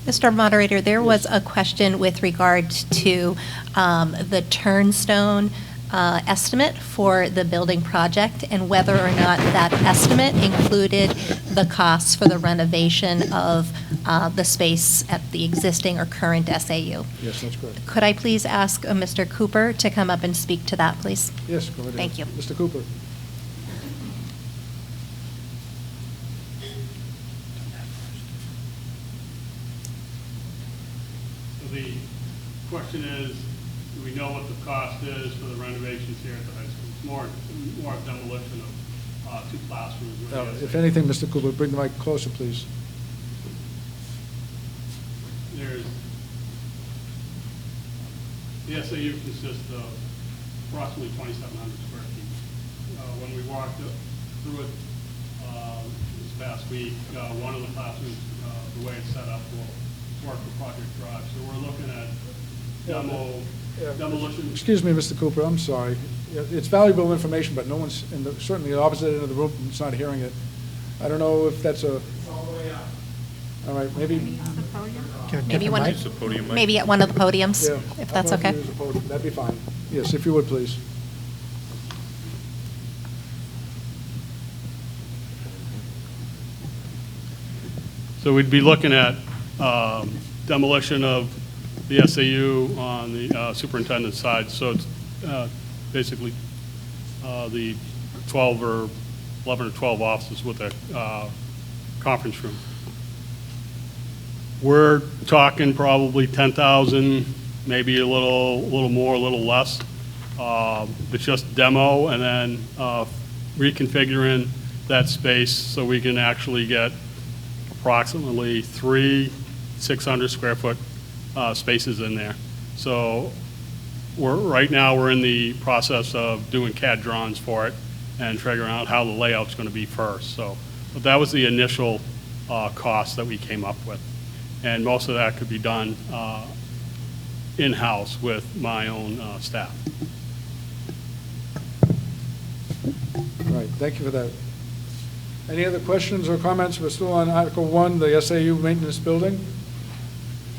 Mr. Moderator, there was a question with regard to the turnstone estimate for the building project and whether or not that estimate included the costs for the renovation of the space at the existing or current SAU. Yes, that's correct. Could I please ask Mr. Cooper to come up and speak to that, please? Yes, go ahead. Thank you. Mr. Cooper. The question is, do we know what the cost is for the renovations here at the high school? It's more of demolition of 2 classrooms. If anything, Mr. Cooper, bring the mic closer, please. The SAU consists of approximately 2,700 square feet. When we walked through it this past week, one of the classrooms, the way it's set up, will work for Project Drive. So we're looking at demolition. Excuse me, Mr. Cooper, I'm sorry. It's valuable information, but no one's, certainly the opposite end of the room, is not hearing it. I don't know if that's a... It's all the way up. All right, maybe... Maybe at one of the podiums, Yeah. if that's How about okay. if you use a podium? That'd be fine. Yes, if you would, please. So we'd be looking at demolition of the SAU on the superintendent's side. So it's basically the 12 or 11 or 12 offices with a conference room. We're talking probably 10,000, maybe a little more, a little less. It's just demo and then reconfiguring that space so we can actually get approximately 3 600 square foot spaces in there. So right now we're in the process of doing CAD drawings for it and figuring out how the layout's going to be first. So but that was the initial cost that we came up with. And most of that could be done in-house with my own staff. All right, thank you for that. Any other questions or comments? We're still on Article 1, the SAU maintenance building.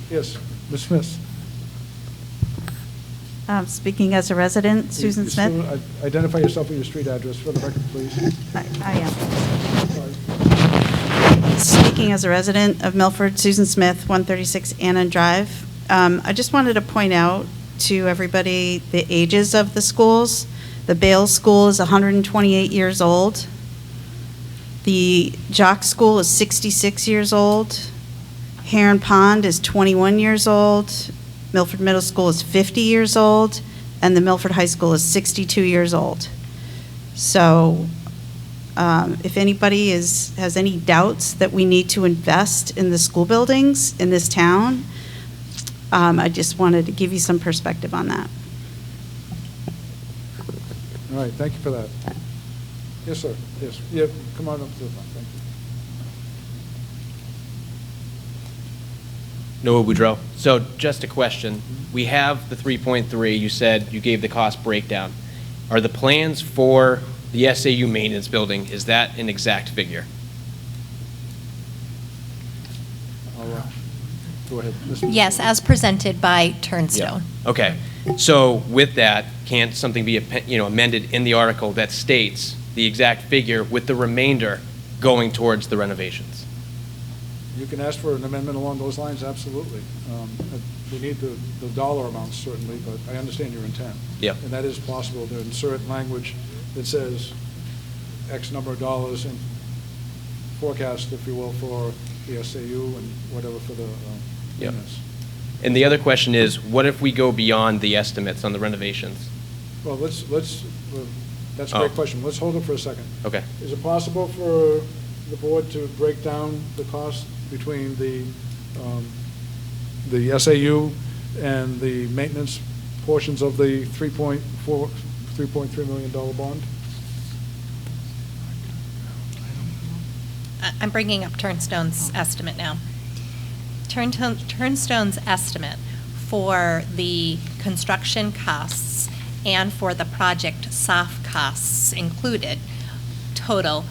Yes, Ms. Smith. Speaking as a resident, Susan You Smith. still identify yourself with your street address for the record, please. I am. Speaking as a resident of Milford, Susan Smith, 136 Annan Drive. I just wanted to point out to everybody the ages of the schools. The Bales School is 128 years old. The Jock School is 66 years old. Heron Pond is 21 years old. Milford Middle School is 50 years old. And the Milford High School is 62 years old. So if anybody has any doubts that we need to invest in the school buildings in this town, I just wanted to give you some perspective on that. All right, thank you for that. Yes, sir. Yes. Yeah, come on up to the front. Thank you. Noah Boudreau. So just a question. We have the 3.3. You said you gave the cost breakdown. Are the plans for the SAU maintenance building, is that an exact figure? Go ahead. Yes, as presented by Turnstone. Yeah. Okay. So with that, can't something be amended in the article that states the exact figure with the remainder going towards the renovations? You can ask for an amendment along those lines, absolutely. We need the dollar amounts certainly, but I understand your intent. Yeah. And that is possible to insert language that says X number of dollars and forecast, if you will, for the SAU and whatever for the Yep. units. And the other question is, what if we go beyond the estimates on the renovations? Well, That's a great question. Let's hold it for a second. Okay. Is it possible for the board to break down the cost between the SAU and the maintenance portions of the $3.3 million bond? I'm bringing up Turnstone's estimate now. Turnstone's estimate for the construction costs and for the project soft costs included total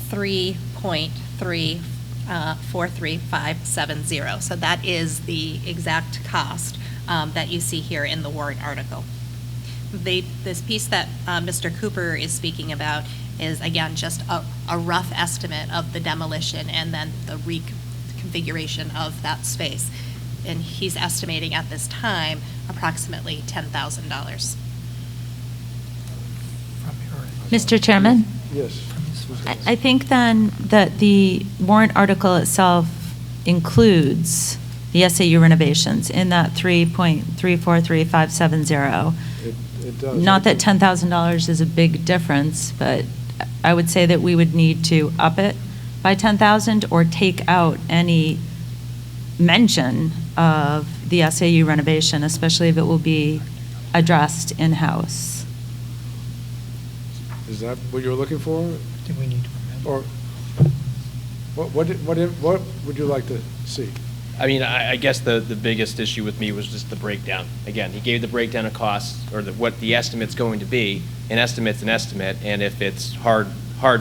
$3.343570. So that is the exact cost that you see here in the warrant article. This piece that Mr. Cooper is speaking about is, again, just a rough estimate of the demolition and then the reconfiguration of that space. And he's estimating at this time approximately $10,000. Mr. Chairman? Yes. I think then that the warrant article itself includes the SAU renovations in that 3.343570. It does. Not that $10,000 is a big difference, but I would say that we would need to up it by 10,000 or take out any mention of the SAU renovation, especially if it will be addressed in-house. Is that what you're looking for? Do we need to amend? Or what would you like to see? I mean, I guess the biggest issue with me was just the breakdown. Again, he gave the breakdown of costs, or what the estimate's going to be. An estimate's an estimate, and if it's hard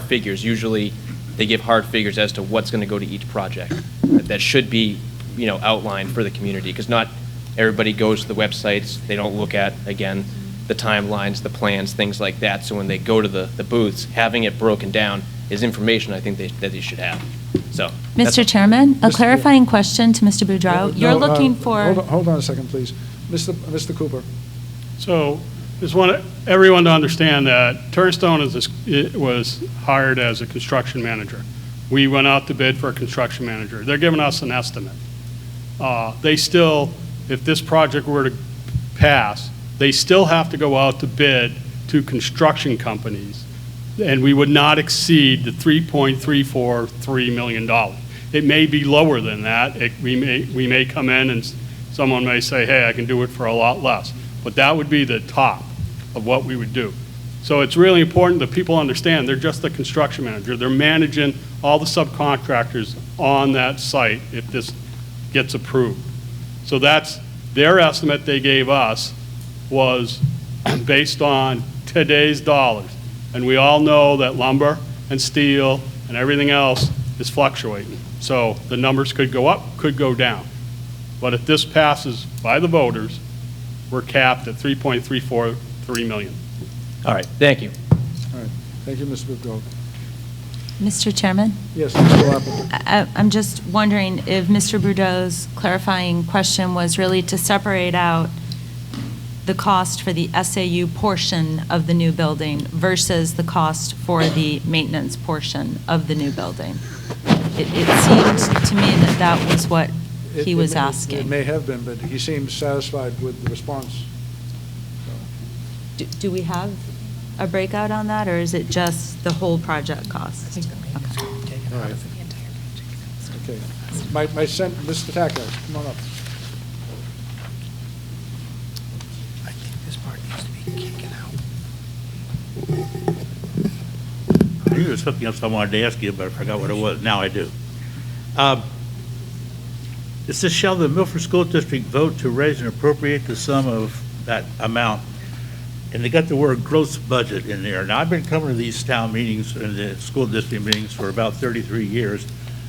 figures, usually they give hard figures as to what's going to go to each project. That should be, outlined for the community, because not everybody goes to the websites. They don't look at, again, the timelines, the plans, things like that. So when they go to the booths, having it broken down is information I think that they should have. So, Mr. Chairman, a clarifying question to Mr. Boudreau. You're looking for... Hold on a second, please. Mr. Cooper. So just want everyone to understand that Turnstone was hired as a construction manager. We went out to bid for a construction manager. They're giving us an estimate. They still, if this project were to pass, they still have to go out to bid to construction companies, and we would not exceed the $3.343 million. It may be lower than that. We may come in and someone may say, hey, I can do it for a lot less. But that would be the top of what we would do. So it's really important that people understand they're just the construction manager. They're managing all the subcontractors on that site if this gets approved. So that's their estimate they gave us was based on today's dollars. And we all know that lumber and steel and everything else is fluctuating. So the numbers could go up, could go down. But if this passes by the voters, we're capped at $3.343 million. All right, thank you. All right, thank you, Mr. Boudreau. Mr. Chairman? Yes, Mr. Lappin. I'm just wondering if Mr. Boudreau's clarifying question was really to separate out the cost for the SAU portion of the new building versus the cost for the maintenance portion of the new building. It seemed to me that was what he was asking. It may have been, but he seemed satisfied with the response. Do we have a breakout on that, or is it just the whole project cost? All right. Okay. Mr. Tacker, come on up. I think this part needs to be taken out. I knew there was something else I wanted to ask you, but I forgot what it was. Now I do. It says, shall the Milford School District vote to raise and appropriate the sum of that amount? And they got the word gross budget in there. Now, I've been coming to these town meetings and the school district meetings for about 33 years.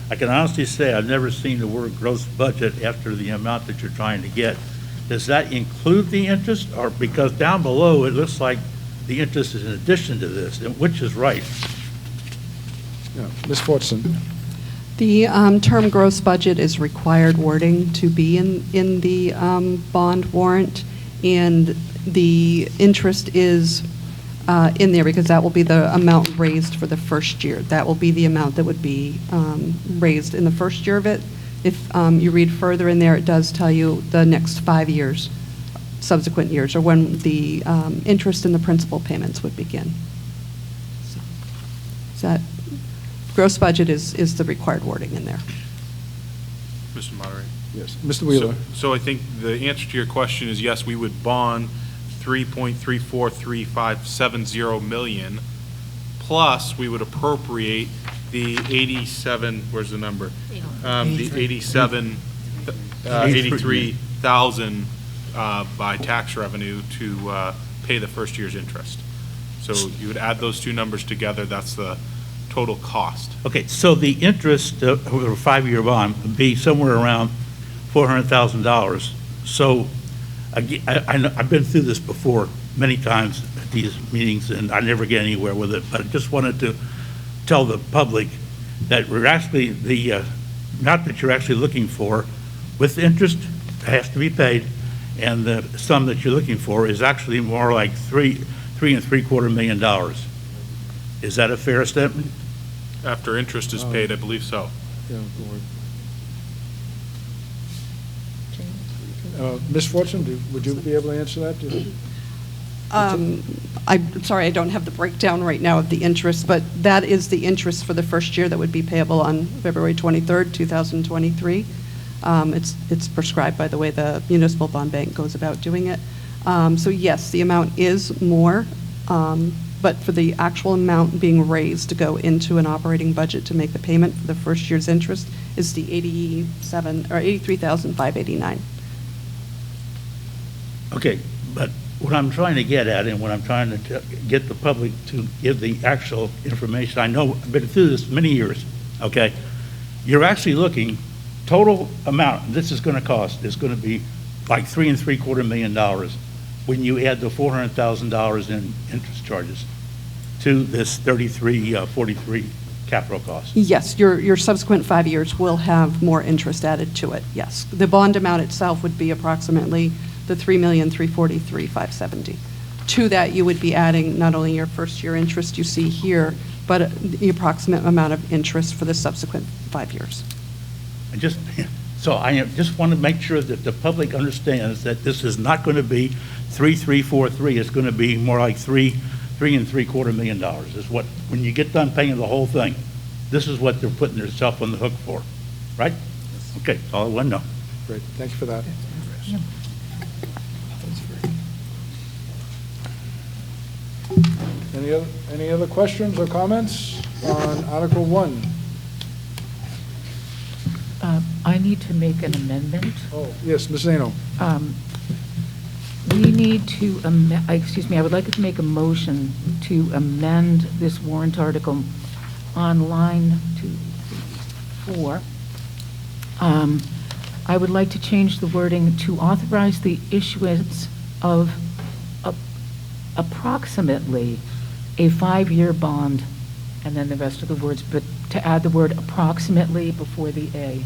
I can honestly say I've never seen the word gross budget after the amount that you're trying to get. Does that include the interest? Or because down below, it looks like the interest is in addition to this, and which is right? Yeah. Ms. Fortson. The term gross budget is required wording to be in the bond warrant, and the interest is in there because that will be the amount raised for the first year. That will be the amount that would be raised in the first year of it. If you read further in there, it does tell you the next 5 years, subsequent years, or when the interest and the principal payments would begin. That gross budget is the required wording in there. Mr. Moderator? Yes. Mr. Wheeler? So I think the answer to your question is yes, we would bond 3.343570 million, plus we would appropriate the 87, where's the number? The 83,000 by tax revenue to pay the first year's interest. So you would add those two numbers together, that's the total cost. Okay, so the interest over a 5-year bond would be somewhere around $400,000. So I've been through this before many times at these meetings, and I never get anywhere with it, but I just wanted to tell the public that we're actually, the amount that you're actually looking for, with interest, has to be paid, and the sum that you're looking for is actually more like $3.75 million. Is that a fair statement? After interest is paid, I believe so. Yeah, Ms. Fortune, would you be able to answer that? I'm sorry, I don't have the breakdown right now of the interest, but that is the interest for the first year that would be payable on February 23rd, 2023. It's prescribed by the way the Municipal Bond Bank goes about doing it. So yes, the amount is more, but for the actual amount being raised to go into an operating budget to make the payment for the first year's interest is the $83,589. Okay, but what I'm trying to get at, and what I'm trying to get the public to give the actual information, I know I've been through this many years, okay? You're actually looking, total amount this is going to cost is going to be like $3.75 million when you add the $400,000 in interest charges to this 43 capital cost. Yes, your subsequent 5 years will have more interest added to it, yes. The bond amount itself would be approximately the $3,343,570. To that, you would be adding not only your first year interest you see here, but the approximate amount of interest for the subsequent 5 years. I just want to make sure that the public understands that this is not going to be 3,343. It's going to be more like $3.75 million. Is what, when you get done paying the whole thing, this is what they're putting themselves on the hook for, right? Okay, that's all I want to know. Great, thank you for that. Any other questions or comments on Article 1? I need to make an amendment. Oh, yes, Ms. Zano. We need to, I would like to make a motion to amend this warrant article on line 2, 3, 4. I would like to change the wording to authorize the issuance of approximately a 5-year bond, and then the rest of the words, but to add the word approximately before the A.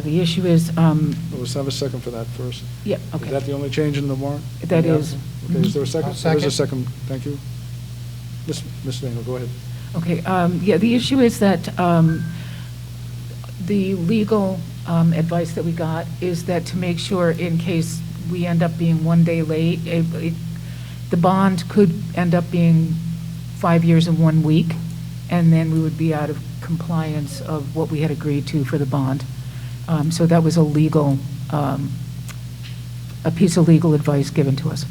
The issue is... Let's have a second for that first. Yeah, okay. Is that the only change in the warrant? That is. Okay, is there a second? Second. There is a second, thank you. Ms. Daniel, go ahead. Okay, yeah, the issue is that the legal advice that we got is that to make sure in case we end up being 1 day late, the bond could end up being 5 years and 1 week, and then we would be out of compliance of what we had agreed to for the bond. So that was a legal, a piece of legal advice given to us.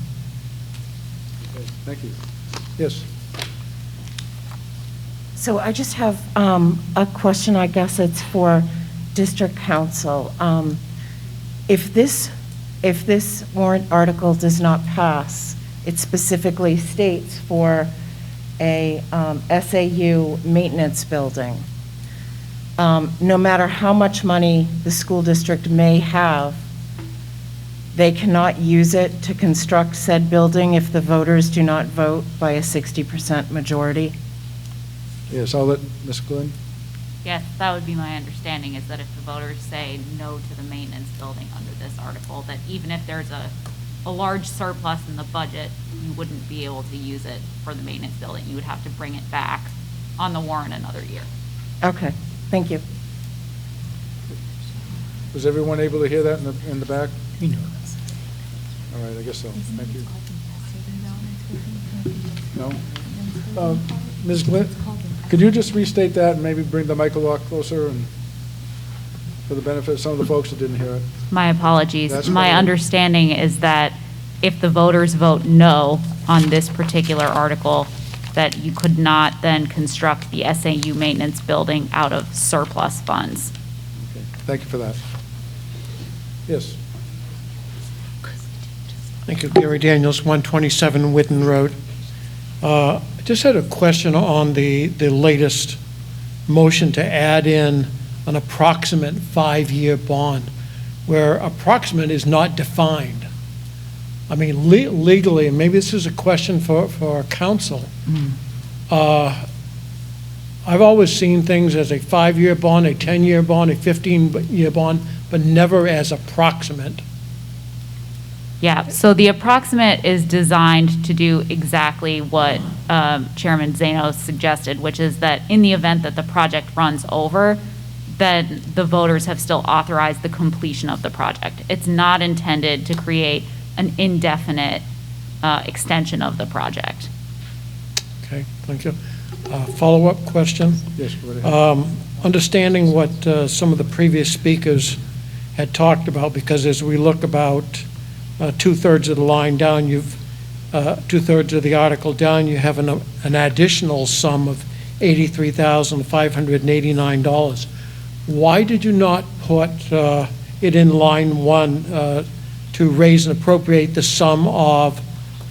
Okay, thank you. Yes. So I just have a question, I guess it's for District Council. If this warrant article does not pass, it specifically states for a SAU maintenance building. No matter how much money the school district may have, they cannot use it to construct said building if the voters do not vote by a 60% majority. Yes, I'll let Ms. Glenn. Yes, that would be my understanding, is that if the voters say no to the maintenance building under this article, that even if there's a large surplus in the budget, you wouldn't be able to use it for the maintenance building. You would have to bring it back on the warrant another year. Okay, thank you. Was everyone able to hear that in the back? All right, I guess so. Thank you. No? Ms. Glynn, could you just restate that and maybe bring the mic a lot closer and for the benefit of some of the folks that didn't hear it? My apologies. That's My fine. understanding is that if the voters vote no on this particular article, that you could not then construct the SAU maintenance building out of surplus funds. Thank you for that. Yes. Thank you, Gary Daniels, 127 Witten Road. I just had a question on the latest motion to add in an approximate 5-year bond, where approximate is not defined. I mean, legally, and maybe this is a question for our council, I've always seen things as a 5-year bond, a 10-year bond, a 15-year bond, but never as approximate. Yeah, so the approximate is designed to do exactly what Chairman Zano suggested, which is that in the event that the project runs over, then the voters have still authorized the completion of the project. It's not intended to create an indefinite extension of the project. Okay, thank you. Follow-up question? Yes, go right ahead. Understanding what some of the previous speakers had talked about, because as we look about 2/3 of the line down, 2/3 of the article down, you have an additional sum of $83,589. Why did you not put it in line 1 to raise and appropriate the sum of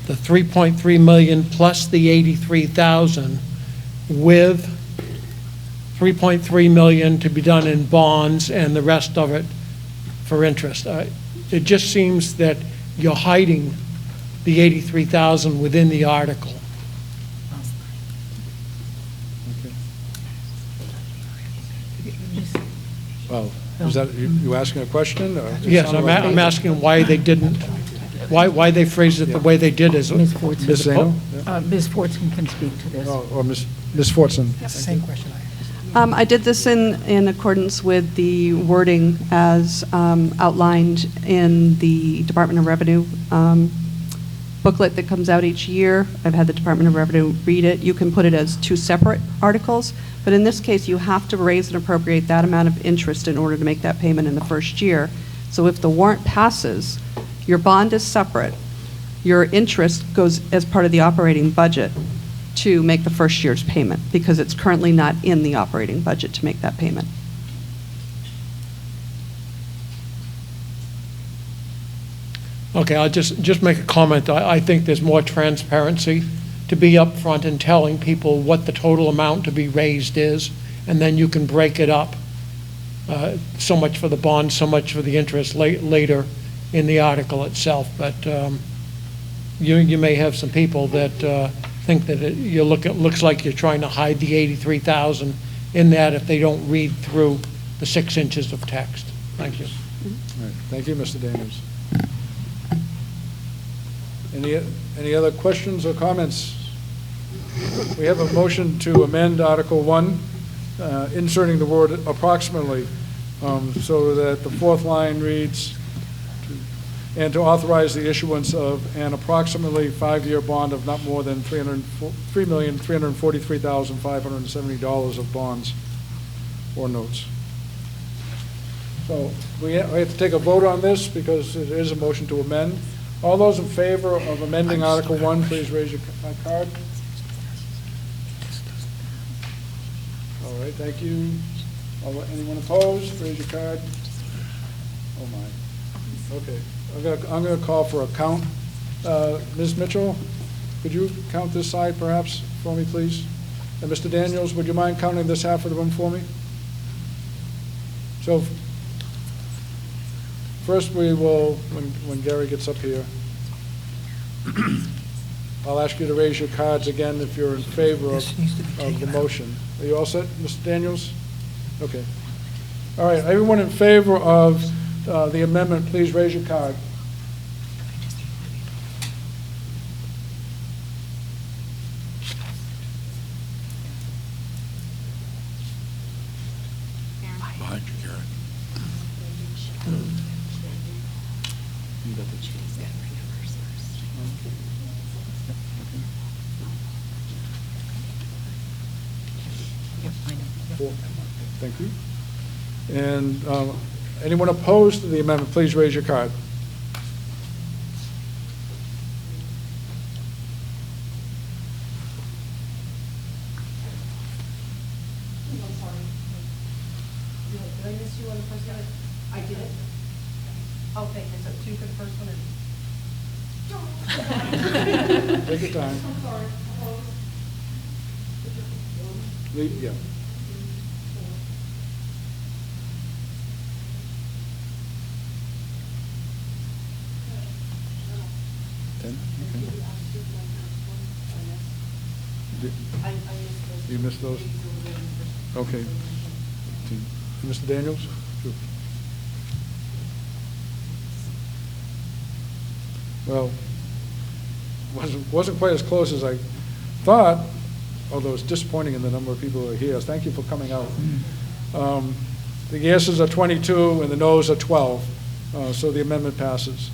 the $3.3 million plus the $83,000 with $3.3 million to be done in bonds and the rest of it for interest? It just seems that you're hiding the $83,000 within the article. Well, is that, you asking a question? Or it Yes, sounded I'm like- asking why they didn't, why they phrased it the way they did as. Ms. Fortson. Ms. Zano? Ms. Fortson can speak to this. Or Ms. Fortson? Same question I I did this in accordance with the wording as outlined in the Department of Revenue booklet that comes out each year. I've had the Department of Revenue read it. You can put it as 2 separate articles, but in this case, you have to raise and appropriate that amount of interest in order to make that payment in the first year. So if the warrant passes, your bond is separate. Your interest goes as part of the operating budget to make the first year's payment, because it's currently not in the operating budget to make that payment. Okay, I'll just make a comment. I think there's more transparency to be upfront in telling people what the total amount to be raised is, and then you can break it up. So much for the bond, so much for the interest later in the article itself. But you may have some people that think that it looks like you're trying to hide the $83,000 in that if they don't read through the 6 inches of text. Thank you. All right. Thank you, Mr. Daniels. Any other questions or comments? We have a motion to amend Article 1, inserting the word approximately, so that the 4th line reads, and to authorize the issuance of an approximately 5-year bond of not more than $3,343,570 of bonds or notes. So we have to take a vote on this because it is a motion to amend. All those in favor of amending Article 1, please raise your card. All right, thank you. Anyone opposed? Raise your card. Oh, my. Okay. I'm going to call for a count. Ms. Mitchell, could you count this side perhaps for me, please? And Mr. Daniels, would you mind counting this half of the room for me? So first we will, when Gary gets up here, I'll ask you to raise your cards again if you're in favor of the motion. Are you all set, Mr. Daniels? Okay. All right, everyone in favor of the amendment, please raise your card. Behind you, Gary. Four. Thank you. And anyone opposed to the amendment, please raise your card. Did I miss you on the first one? I did it? Okay, so two for the first one and... Take your time. I'm sorry. Yeah. Ten? Okay. You missed those? Okay. Mr. Daniels? Sure. Well, wasn't quite as close as I thought, although it's disappointing in the number of people who are here. Thank you for coming out. The yeses are 22 and the noes are 12, so the amendment passes.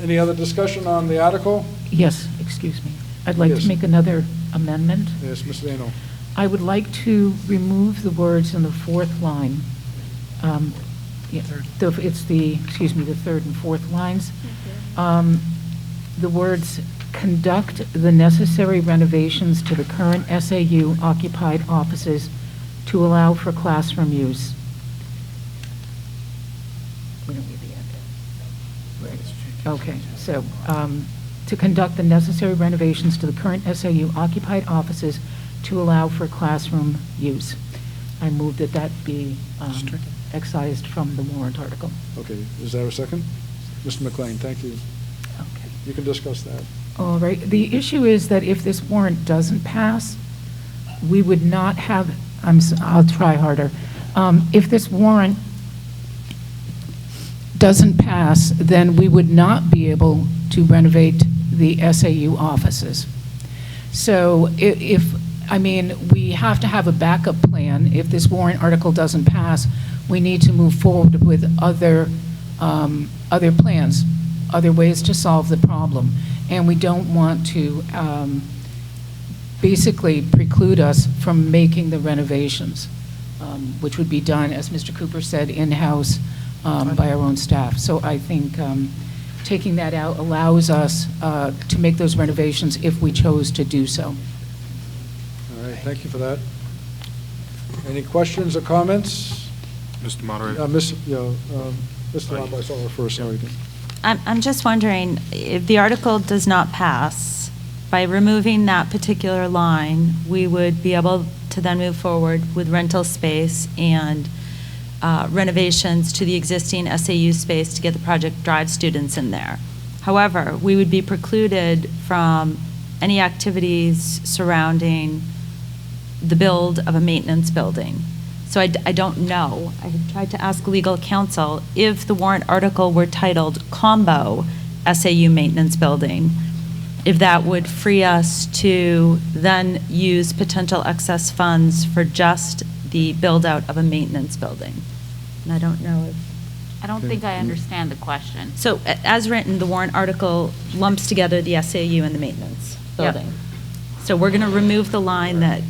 Any other discussion on the article? Yes, excuse me. I'd like Yes. to make another amendment. Yes, Mr. Dano. I would like to remove the words in the fourth line. It's the third and fourth lines. The words, "conduct the necessary renovations to the current SAU occupied offices to allow for classroom use." We don't need the end. Right. Okay, so to conduct the necessary renovations to the current SAU occupied offices to allow for classroom use. I move that that be excised from the warrant article. Okay, is there a second? Mr. McLean, thank you. Okay. You can discuss that. All right. The issue is that if this warrant doesn't pass, we would not have, I'll try harder. If this warrant doesn't pass, then we would not be able to renovate the SAU offices. So we have to have a backup plan. If this warrant article doesn't pass, we need to move forward with other plans, other ways to solve the problem. And we don't want to basically preclude us from making the renovations, which would be done, as Mr. Cooper said, in-house by our own staff. So I think taking that out allows us to make those renovations if we chose to do so. All right, thank you for that. Any questions or comments? Mr. Moderator? Mr. Lobb, I saw her first. Sorry. I'm just wondering, if the article does not pass, by removing that particular line, we would be able to then move forward with rental space and renovations to the existing SAU space to get the Project Drive students in there. However, we would be precluded from any activities surrounding the build of a maintenance building. So I don't know. I had tried to ask legal counsel if the warrant article were titled Combo SAU Maintenance Building, if that would free us to then use potential excess funds for just the build-out of a maintenance building. And I don't know if... I don't think I understand the question. So as written, the warrant article lumps together the SAU and the maintenance building. So we're going to remove the line that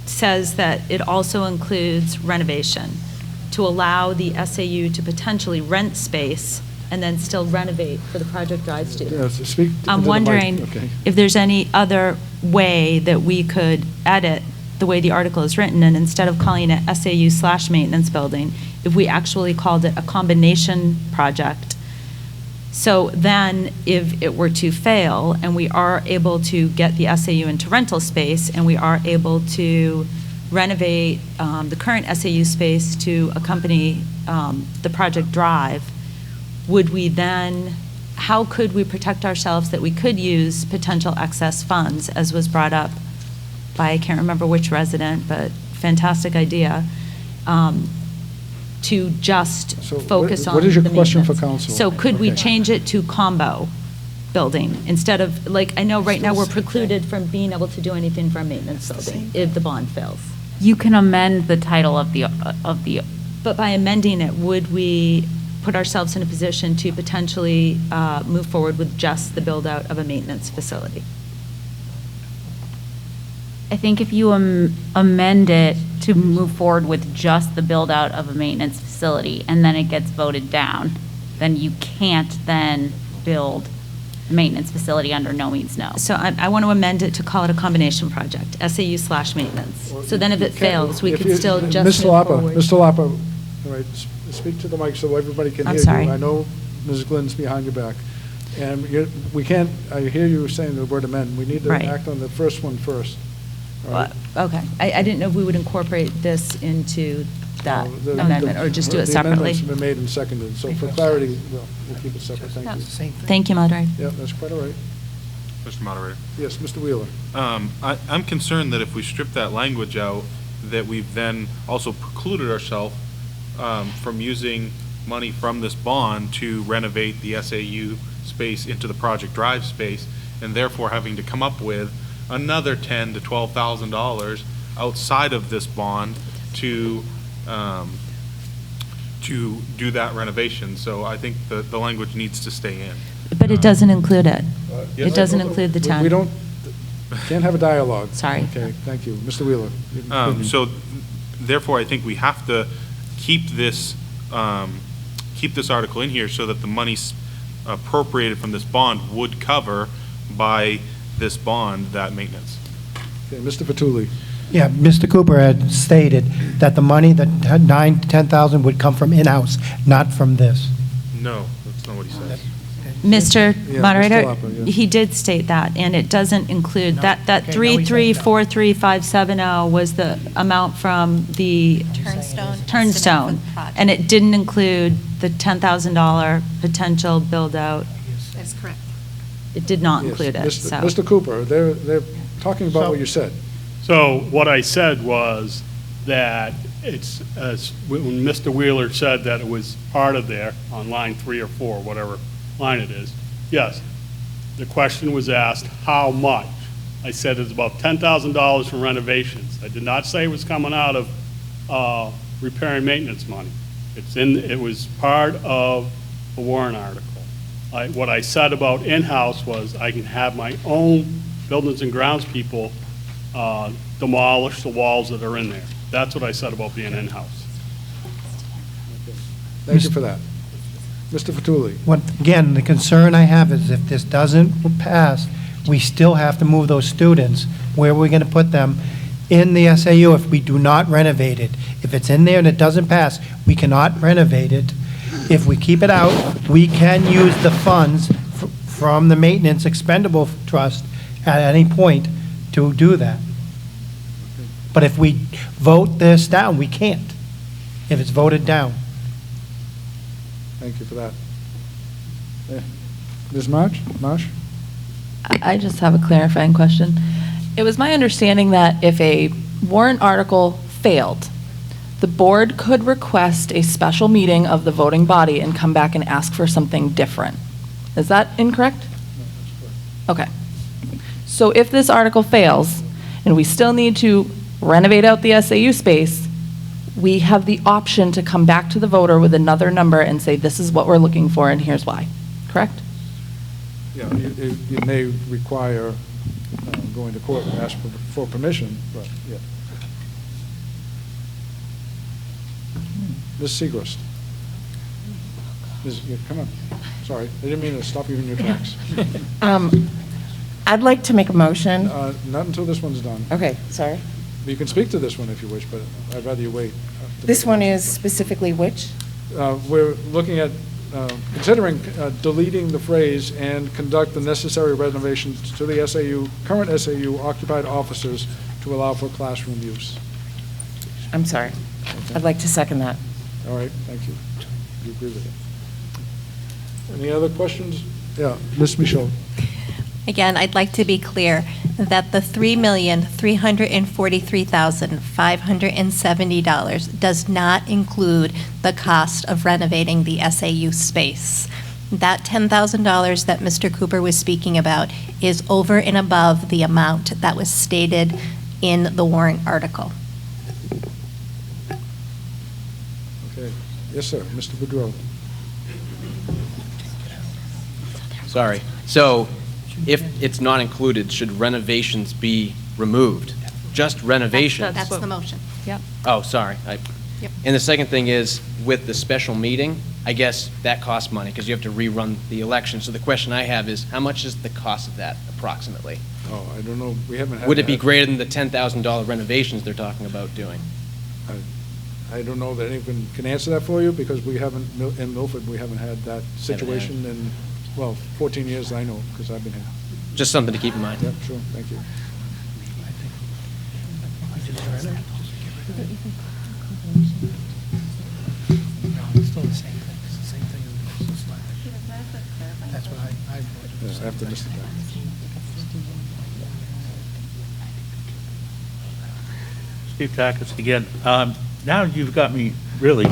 says that it also includes renovation to allow the SAU to potentially rent space and then still renovate for the Project Drive students. Yes, speak I'm into the mic. wondering Okay. if there's any other way that we could edit the way the article is written, and instead of calling it SAU/maintenance building, if we actually called it a combination project. So then, if it were to fail, and we are able to get the SAU into rental space, and we are able to renovate the current SAU space to accompany the Project Drive, would we then, how could we protect ourselves that we could use potential excess funds, as was brought up by, I can't remember which resident, but fantastic idea, to just focus on what is your the question for maintenance. council? So could we Okay. change it to combo building instead of, like, I know right now we're precluded from being able to do anything for a maintenance building if the bond fails. You can amend the title of the But by amending it, would we put ourselves in a position to potentially move forward with just the build-out of a maintenance facility? I think if you amend it to move forward with just the build-out of a maintenance facility, and then it gets voted down, then you can't then build a maintenance facility under no means no. So I want to amend it to call it a combination project, SAU/maintenance. So then if it fails, we could still just Mr. move Lapa, forward. Mr. Lapa, all right, speak to the mic so everybody can I'm hear sorry. you. I know Ms. Glynn's behind your back. And we can't, I hear you saying the word amend. We need to Right. act on the first one first. All right? Okay. I didn't know if we would incorporate this into that The- amendment, or just do it The separately. amendments have been made and seconded, so for clarity, we'll keep it separate. Thank you. Thank you, Moderator. Yeah, that's quite all right. Mr. Moderator. Yes, Mr. Wheeler. I'm concerned that if we strip that language out, that we've then also precluded ourselves from using money from this bond to renovate the SAU space into the Project Drive space, and therefore having to come up with another $10,000 to $12,000 outside of this bond to do that renovation. So I think the language needs to stay in. But it doesn't include it. Yes. It doesn't include the town. We don't, can't have a dialogue. Sorry. Okay, thank you. Mr. Wheeler. you can continue. So therefore, I think we have to keep this article in here so that the money appropriated from this bond would cover by this bond that maintenance. Okay, Mr. Fatuli. Yeah, Mr. Cooper had stated that the money, that 9,000 to 10,000 would come from in-house, not from this. No, that's not what he said. Mr. Yeah, Moderator, Mr. Lapa, yeah. he did state that, and it doesn't include, that okay, now he's saying no. 3343570 was the amount from the Turnstone. Turnstone, and it didn't include the $10,000 potential build-out. That's correct. It did not Yes, include it, Mr. so. Mr. Cooper, they're talking about what you said. So what I said was that when Mr. Wheeler said that it was part of there on line 3 or 4, whatever line it is, yes, the question was asked, how much? I said it's about $10,000 for renovations. I did not say it was coming out of repair and maintenance money. It was part of a warrant article. What I said about in-house was I can have my own buildings and grounds people demolish the walls that are in there. That's what I said about being in-house. Thank you for that. Mr. Fatuli. Again, the concern I have is if this doesn't pass, we still have to move those students. Where are we going to put them? In the SAU if we do not renovate it. If it's in there and it doesn't pass, we cannot renovate it. If we keep it out, we can use the funds from the maintenance expendable trust at any point to do that. But if we vote this down, we can't, if it's voted down. Thank you for that. Ms. Marsh? I just have a clarifying question. It was my understanding that if a warrant article failed, the board could request a special meeting of the voting body and come back and ask for something different. Is that incorrect? Okay. So if this article fails, and we still need to renovate out the SAU space, we have the option to come back to the voter with another number and say, this is what we're looking for and here's why, correct? Yeah, you may require going to court and ask for permission, but, yeah. Ms. Segrist. Yeah, come on. Sorry, I didn't mean to stop you in your tracks. I'd like to make a motion. Not until this one's done. Okay, sorry. You can speak to this one if you wish, but I'd rather you wait. This one is specifically which? We're looking at, considering deleting the phrase "and conduct the necessary renovations to the current SAU occupied offices to allow for classroom use." I'm sorry. I'd like to second that. All right, thank you. You agree with it. Any other questions? Yeah, Ms. Michaud. Again, I'd like to be clear that the $3,343,570 does not include the cost of renovating the SAU space. That $10,000 that Mr. Cooper was speaking about is over and above the amount that was stated in the warrant article. Okay. Yes, sir. Mr. Boudreau. Sorry. So if it's not included, should renovations be removed? just renovations. That's the motion. Yep. Oh, sorry. Yep. And the second thing is, with the special meeting, I guess that costs money, because you have to rerun the election. So the question I have is, how much is the cost of that approximately? Oh, I don't know, we haven't had. Would it be that. greater than the $10,000 renovations they're talking about doing? I don't know that anyone can answer that for you, because we haven't, in Milford, we haven't had that situation in, well, 14 years I know, because I've been here. Just something to keep in mind. Yep, sure, thank you. It's still the same thing, it's the same thing as this slide. That's what I voted. After Mr. Beck. Steve Tackett again. Now you've got me really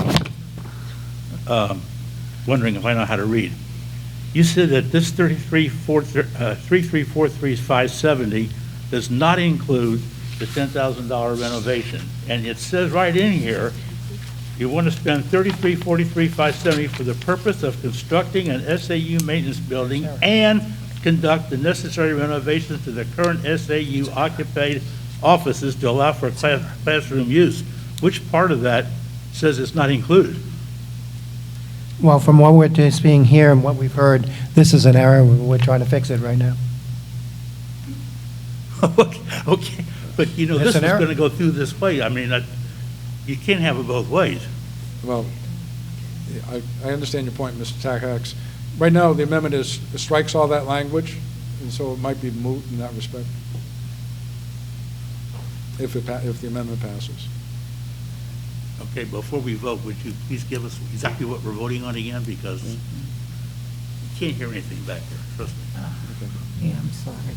wondering if I know how to read. You said that this 3343-570 does not include the $10,000 renovation. And it says right in here, you want to spend $3343-570 for the purpose of constructing an SAU maintenance building and conduct the necessary renovations to the current SAU occupied offices to allow for classroom use. Which part of that says it's not included? Well, from what we're just being here and what we've heard, this is an error. We're trying to fix it right now. Okay, but you know, It's this is an error. going to go through this way. I mean, you can't have it both ways. Well, I understand your point, Mr. Takacs. Right now, the amendment strikes all that language, and so it might be moot in that respect, if the amendment passes. Okay, before we vote, would you please give us exactly what we're voting on again, because you can't hear anything back there, trust me. Yeah, I'm sorry.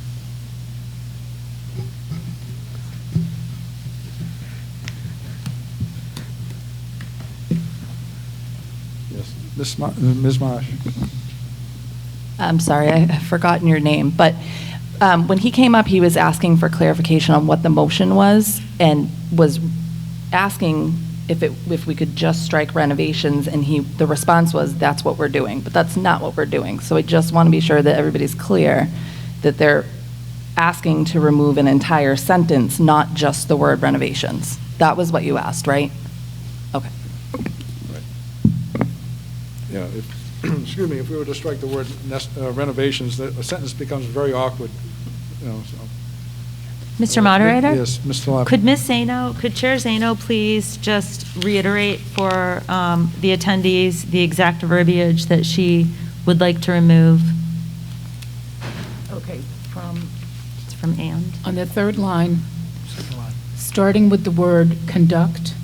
Yes, Ms. Marsh. I'm sorry, I've forgotten your name, but when he came up, he was asking for clarification on what the motion was, and was asking if we could just strike renovations, and the response was, that's what we're doing, but that's not what we're doing. So I just want to be sure that everybody's clear that they're asking to remove an entire sentence, not just the word renovations. That was what you asked, right? Okay. Yeah, excuse me, if we were to strike the word renovations, a sentence becomes very awkward, you know, so. Mr. Moderator? Yes, Mr. Lap. Could Chair Zano please just reiterate for the attendees the exact verbiage that she would like to remove? Okay, It's from and. on the third line, starting with the word conduct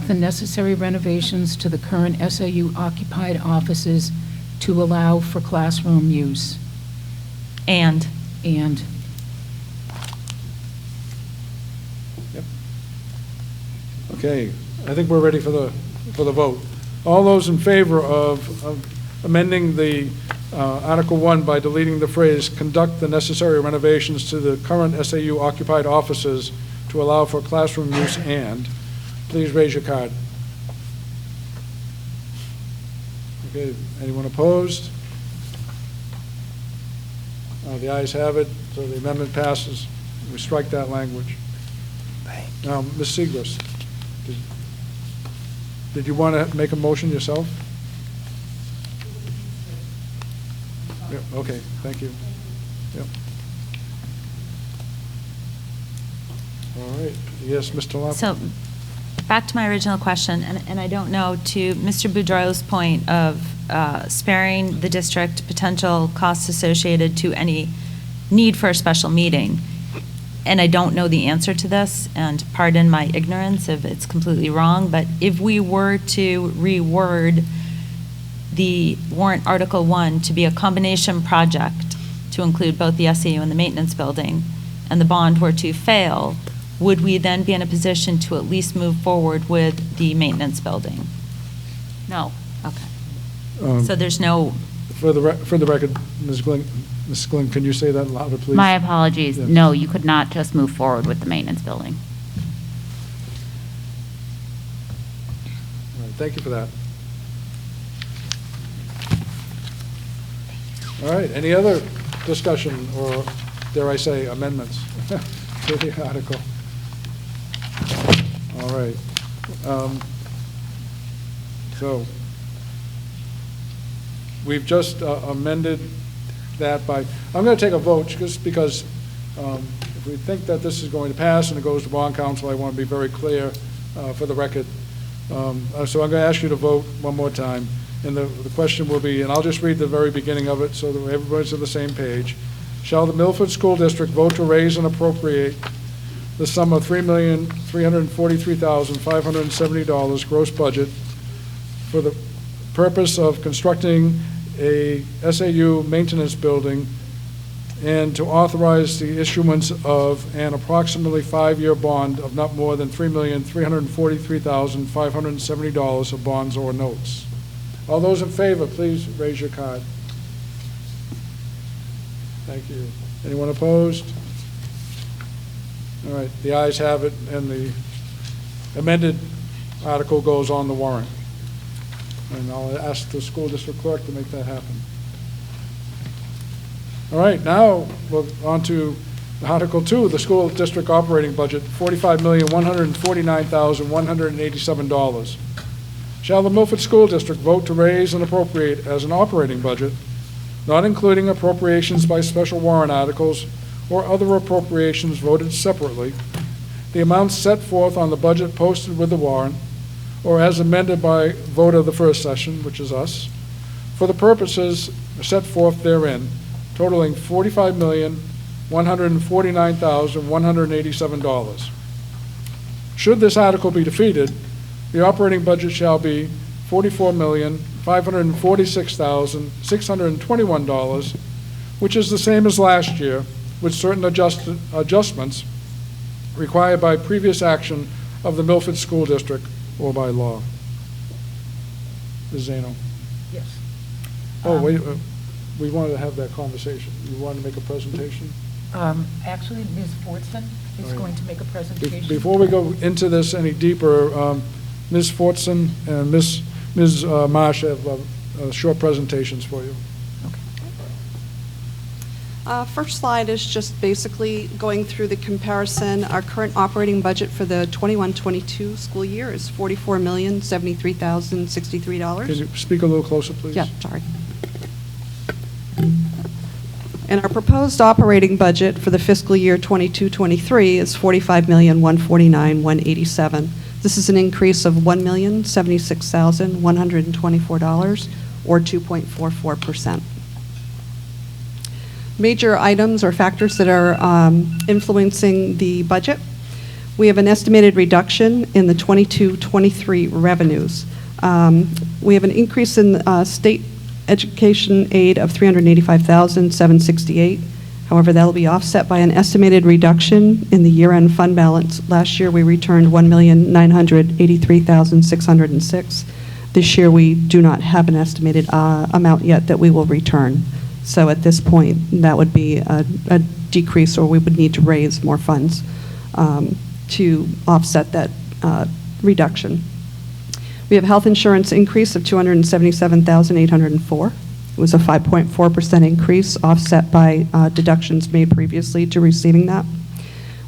the necessary renovations to the current SAU occupied offices to allow for classroom use. And. Okay, I think we're ready for the vote. All those in favor of amending the Article 1 by deleting the phrase, conduct the necessary renovations to the current SAU occupied offices to allow for classroom use and, please raise your card. Okay, anyone opposed? The ayes have it, so the amendment passes. We strike that language. Now, Ms. Segrist, did you want to make a motion yourself? Yep, okay, thank you. Yep. All right, yes, Mr. Lap. So, back to my original question, and I don't know, to Mr. Boudreau's point of sparing the district potential costs associated to any need for a special meeting, and I don't know the answer to this, and pardon my ignorance if it's completely wrong, but if we were to reword the warrant Article 1 to be a combination project to include both the SAU and the maintenance building, and the bond were to fail, would we then be in a position to at least move forward with the maintenance building? No. Okay. Um, So there's no, For the record, Ms. Glenn, can you say that louder, please? My apologies. Yes. No, you could not just move forward with the maintenance building. All right, thank you for that. All right, any other discussion, or dare I say amendments? to the article. All right. So, we've just amended that by, I'm going to take a vote just because if we think that this is going to pass and it goes to bond council, I want to be very clear for the record. So I'm going to ask you to vote one more time. And the question will be, and I'll just read the very beginning of it so that everybody's on the same page. Shall the Milford School District vote to raise and appropriate the sum of $3,343,570 gross budget for the purpose of constructing a SAU maintenance building and to authorize the issuance of an approximately 5-year bond of not more than $3,343,570 of bonds or notes? All those in favor, please raise your card. Thank you. Anyone opposed? All right, the ayes have it, and the amended article goes on the warrant. And I'll ask the school district clerk to make that happen. All right, now we're on to Article 2, the school district operating budget, $45,149,187. Shall the Milford School District vote to raise and appropriate as an operating budget, not including appropriations by special warrant articles or other appropriations voted separately, the amounts set forth on the budget posted with the warrant, or as amended by vote of the first session, which is us, for the purposes set forth therein, totaling $45,149,187. Should this article be defeated, the operating budget shall be $44,546,621, which is the same as last year, with certain adjustments required by previous action of the Milford School District or by law. Ms. Zano? Yes. Oh, wait, we wanted to have that conversation. You wanted to make a presentation? Actually, Ms. Fortson is going to make a presentation. Before we go into this any deeper, Ms. Fortson and Ms. Marsh have short presentations for you. First slide is just basically going through the comparison. Our current operating budget for the 21-22 school year is $44,073,063. Can you speak a little closer, please? Yeah, sorry. And our proposed operating budget for the fiscal year 22-23 is $45,149,187. This is an increase of $1,076,124, or 2.44%. Major items or factors that are influencing the budget. We have an estimated reduction in the 22-23 revenues. We have an increase in state education aid of $385,768. However, that will be offset by an estimated reduction in the year-end fund balance. Last year, we returned $1,983,606. This year, we do not have an estimated amount yet that we will return. So at this point, that would be a decrease, or we would need to raise more funds to offset that reduction. We have health insurance increase of $277,804. It was a 5.4% increase, offset by deductions made previously to receiving that.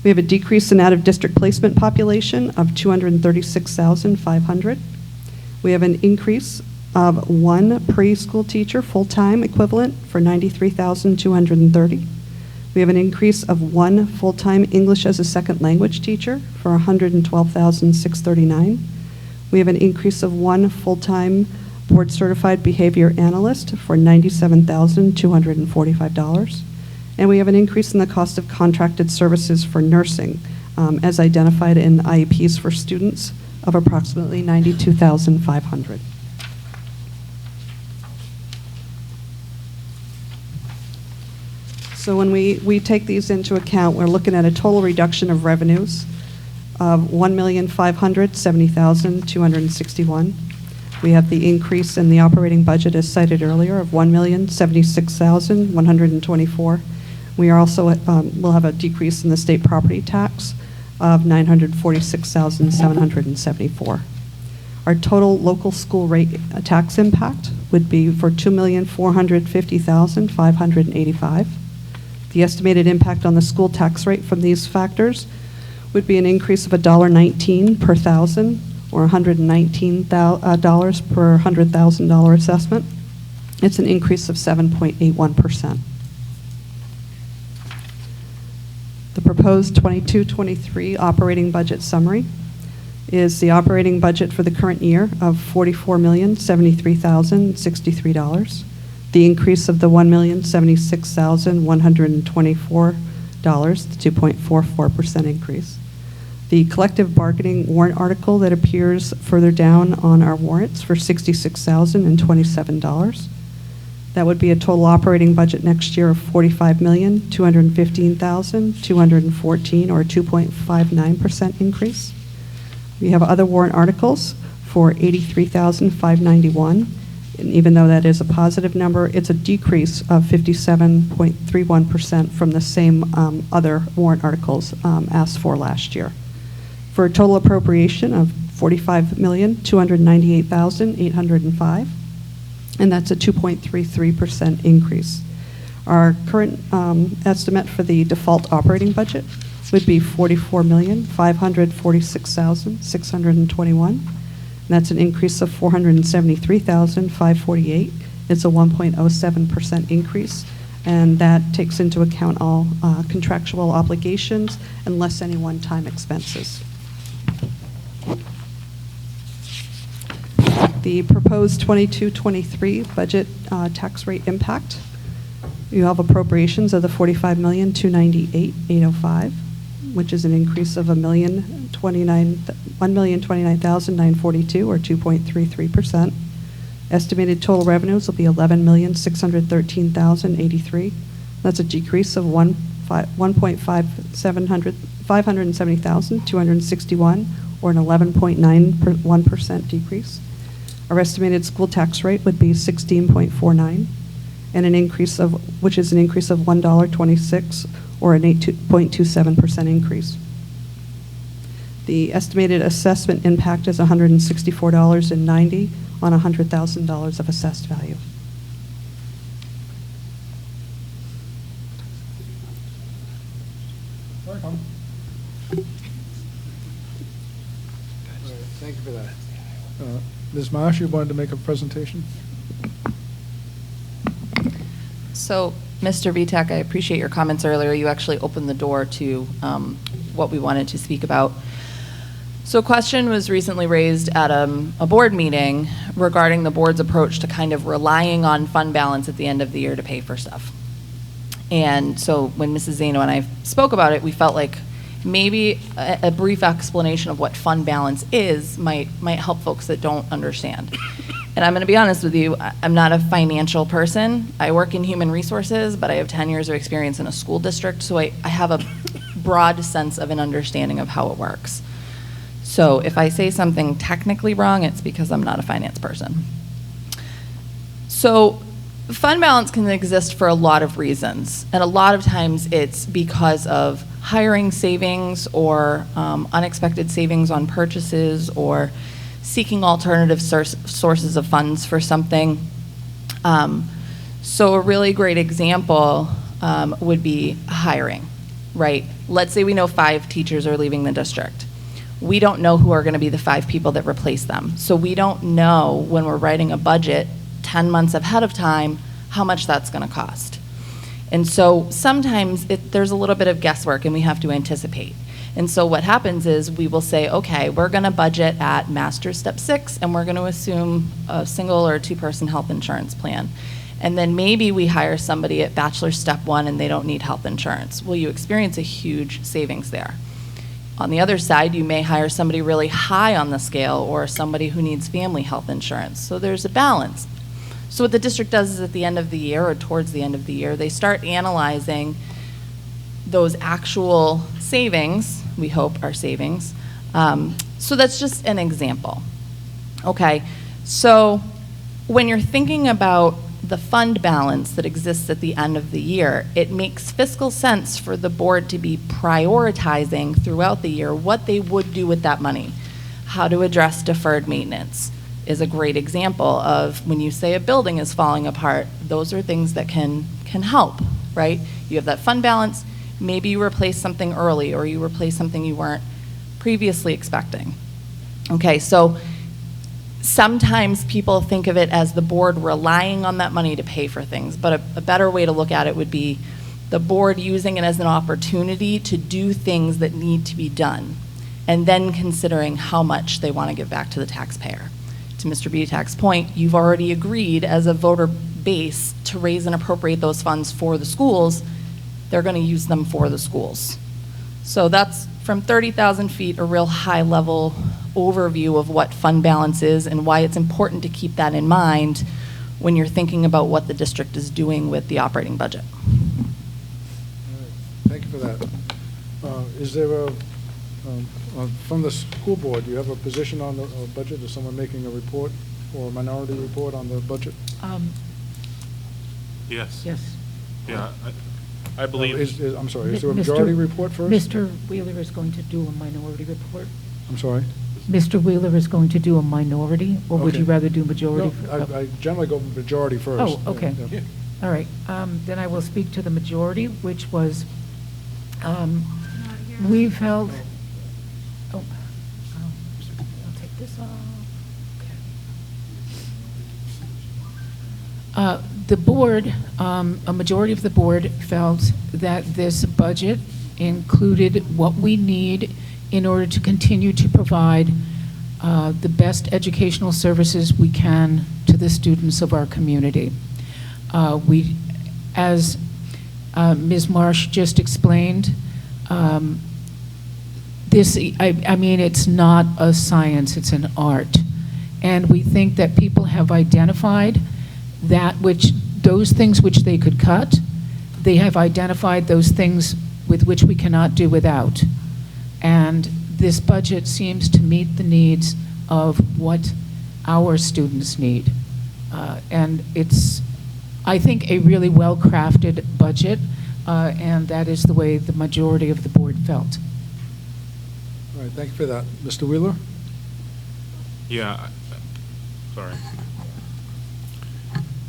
We have a decrease in out-of-district placement population of 236,500. We have an increase of one preschool teacher full-time equivalent for 93,230. We have an increase of one full-time English as a second language teacher for 112,639. We have an increase of one full-time board-certified behavior analyst for $97,245. And we have an increase in the cost of contracted services for nursing, as identified in IEPs for students, of approximately $92,500. So when we take these into account, we're looking at a total reduction of revenues of $1,570,261. We have the increase in the operating budget, as cited earlier, of $1,076,124. We are also will have a decrease in the state property tax of $946,774. Our total local school rate tax impact would be for $2,450,585. The estimated impact on the school tax rate from these factors would be an increase of $1.19 per thousand, or $119 per $100,000 assessment. It's an increase of 7.81%. The proposed 22-23 operating budget summary is the operating budget for the current year of $44,073,063. The increase of the $1,076,124, the 2.44% increase. The collective bargaining warrant article that appears further down on our warrants for $66,027. That would be a total operating budget next year of $45,215,214, or a 2.59% increase. We have other warrant articles for $83,591, and even though that is a positive number, it's a decrease of 57.31% from the same other warrant articles asked for last year, for a total appropriation of $45,298,805, and that's a 2.33% increase. Our current estimate for the default operating budget would be $44,546,621. And that's an increase of $473,548. It's a 1.07% increase, and that takes into account all contractual obligations and less any one-time expenses. The proposed 22-23 budget tax rate impact. You have appropriations of the $45,298,805, which is an increase of $1,029,942, or 2.33%. Estimated total revenues will be $11,613,083. That's a decrease of $570,261, or an 11.91% decrease. Our estimated school tax rate would be 16.49, and which is an increase of $1.26, or an 8.27% increase. The estimated assessment impact is $164.90 on $100,000 of assessed value. Thank you for that. Ms. Marsh, you wanted to make a presentation? So, Mr. Vitek, I appreciate your comments earlier. You actually opened the door to what we wanted to speak about. So a question was recently raised at a board meeting regarding the board's approach to kind of relying on fund balance at the end of the year to pay for stuff. And so when Mrs. Zano and I spoke about it, we felt like maybe a brief explanation of what fund balance is might help folks that don't understand. And I'm going to be honest with you, I'm not a financial person. I work in human resources, but I have 10 years of experience in a school district, so I have a broad sense of an understanding of how it works. So if I say something technically wrong, it's because I'm not a finance person. So fund balance can exist for a lot of reasons, and a lot of times it's because of hiring savings or unexpected savings on purchases or seeking alternative sources of funds for something. So a really great example would be hiring, right? Let's say we know 5 teachers are leaving the district. We don't know who are going to be the 5 people that replace them. So we don't know when we're writing a budget 10 months ahead of time how much that's going to cost. And so sometimes there's a little bit of guesswork and we have to anticipate. And so what happens is we will say, okay, we're going to budget at Master's Step 6 and we're going to assume a single or 2-person health insurance plan. And then maybe we hire somebody at Bachelor's Step 1 and they don't need health insurance. Well, you experience a huge savings there. On the other side, you may hire somebody really high on the scale or somebody who needs family health insurance. So there's a balance. So what the district does is at the end of the year or towards the end of the year, they start analyzing those actual savings, we hope are savings. So that's just an example. Okay, so when you're thinking about the fund balance that exists at the end of the year, it makes fiscal sense for the board to be prioritizing throughout the year what they would do with that money. How to address deferred maintenance is a great example of when you say a building is falling apart, those are things that can help right? You have that fund balance, maybe you replace something early, or you replace something you weren't previously expecting. Okay, so sometimes people think of it as the board relying on that money to pay for things, but a better way to look at it would be the board using it as an opportunity to do things that need to be done, and then considering how much they want to give back to the taxpayer. To Mr. Betack's point, you've already agreed as a voter base to raise and appropriate those funds for the schools. They're going to use them for the schools. So that's, from 30,000 feet, a real high-level overview of what fund balance is and why it's important to keep that in mind when you're thinking about what the district is doing with the operating budget. Thank you for that. Is there from the school board, do you have a position on the budget? Is someone making a report or a minority report on the budget? Yes. Yes. Yeah, I believe. I'm sorry, is there a majority report first? Mr. Wheeler is going to do a minority report. I'm sorry? Mr. Wheeler is going to do a minority, or would Okay. you rather do majority? No, I generally go majority first. Oh, okay. Yeah. All right, then I will speak to the majority, which was, we felt, I'll take this off. Okay. The board, a majority of the board felt that this budget included what we need in order to continue to provide the best educational services we can to the students of our community. We, as Ms. Marsh just explained, this, I mean, it's not a science, it's an art. And we think that people have identified those things which they could cut. They have identified those things with which we cannot do without. And this budget seems to meet the needs of what our students need. And it's, I think, a really well-crafted budget, and that is the way the majority of the board felt. All right, thank you for that. Mr. Wheeler? Yeah, sorry.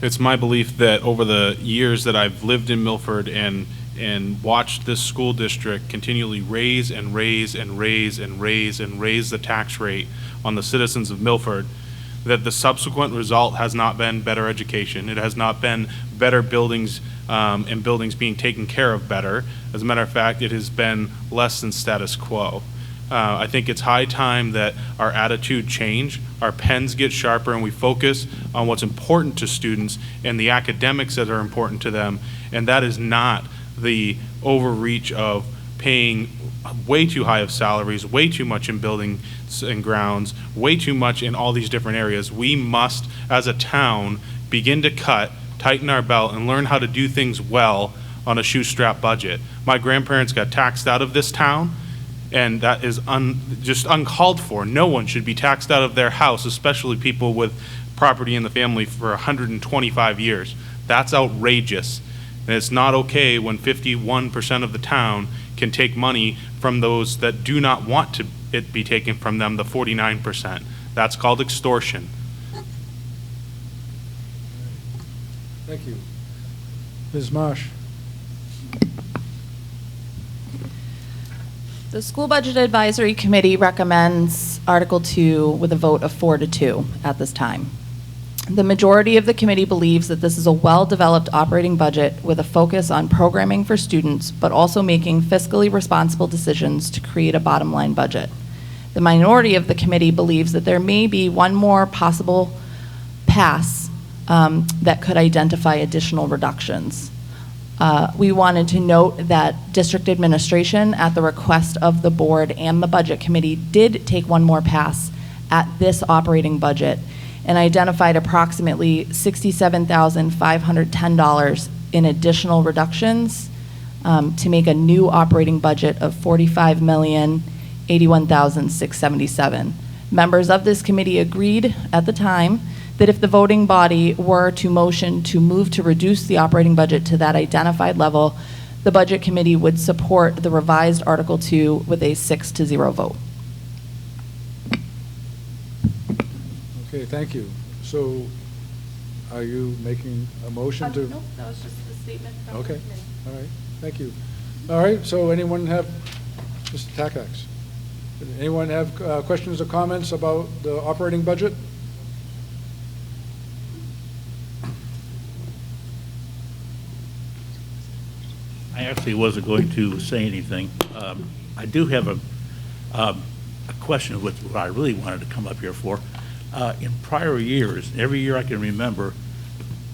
It's my belief that over the years that I've lived in Milford and watched this school district continually raise and raise and raise and raise and raise the tax rate on the citizens of Milford, that the subsequent result has not been better education. It has not been better buildings and buildings being taken care of better. As a matter of fact, it has been less than status quo. I think it's high time that our attitude change, our pens get sharper, and we focus on what's important to students and the academics that are important to them, and that is not the overreach of paying way too high of salaries, way too much in buildings and grounds, way too much in all these different areas. We must, as a town, begin to cut, tighten our belt, and learn how to do things well on a shoestrap budget. My grandparents got taxed out of this town, and that is just uncalled for. No one should be taxed out of their house, especially people with property in the family for 125 years. That's outrageous. And it's not okay when 51% of the town can take money from those that do not want it be taken from them, the 49%. That's called extortion. Thank you. Ms. Marsh? The School Budget Advisory Committee recommends Article 2 with a vote of 4-2 at this time. The majority of the committee believes that this is a well-developed operating budget with a focus on programming for students, but also making fiscally responsible decisions to create a bottom-line budget. The minority of the committee believes that there may be one more possible pass that could identify additional reductions. We wanted to note that district administration, at the request of the board and the budget committee, did take one more pass at this operating budget and identified approximately $67,510 in additional reductions to make a new operating budget of $45,081,677. Members of this committee agreed at the time that if the voting body were to motion to move to reduce the operating budget to that identified level, the budget committee would support the revised Article 2 with a 6-0 vote. Okay, thank you. So are you making a motion to? No, that was just the statement from the Okay. committee. All right, thank you. All right, so anyone have, Mr. Takacs, anyone have questions or comments about the operating budget? I actually wasn't going to say anything. I do have a question with what I really wanted to come up here for. In prior years, every year I can remember,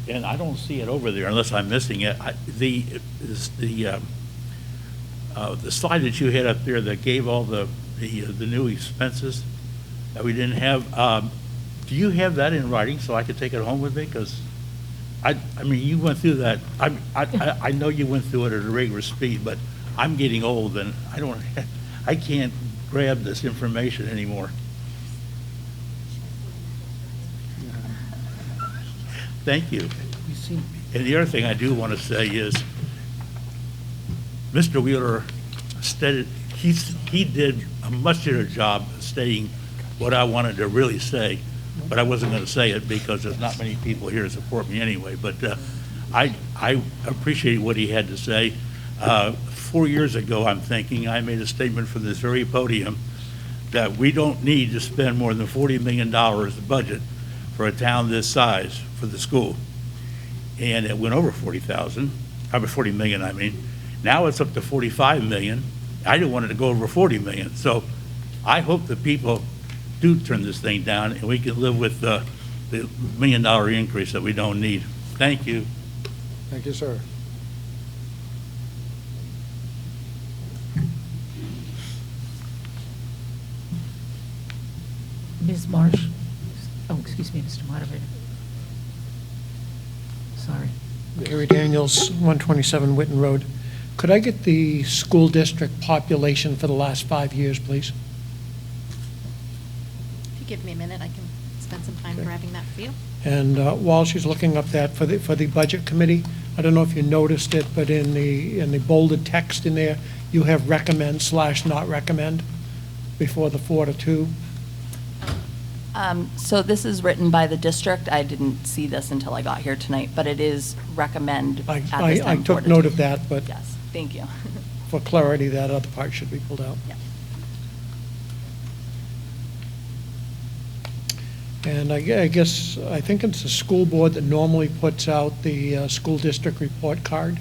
and I don't see it over there unless I'm missing it, the slide that you had up there that gave all the new expenses that we didn't have, do you have that in writing so I could take it home with me? Because I mean, you went through that. I know you went through it at a regular speed, but I'm getting old and I can't grab this information anymore. Thank you. And the other thing I do want to say is, Mr. Wheeler he did a much better job of stating what I wanted to really say, but I wasn't going to say it because there's not many people here to support me anyway. But I appreciate what he had to say. 4 years ago, I'm thinking, I made a statement from this very podium that we don't need to spend more than $40 million budget for a town this size for the school. And it went over 40 million, I mean. Now it's up to 45 million. I didn't want it to go over 40 million. So I hope that people do turn this thing down and we can live with the $1 million increase that we don't need. Thank you. Thank you, sir. Ms. Marsh? Oh, excuse me, Mr. Moderator. Sorry. Gary Daniels, 127 Witten Road. Could I get the school district population for the last 5 years, please? If you give me a minute, I can spend some time grabbing that for you. And while she's looking up that for the budget committee, I don't know if you noticed it, but in the bolded text in there, you have recommend / not recommend before the 4 to 2. So this is written by the district. I didn't see this until I got here tonight, but it is recommend at this I time. took note of that, but yes, thank you. For clarity, that other part should be pulled out. Yeah. And I guess, I think it's the school board that normally puts out the school district report card.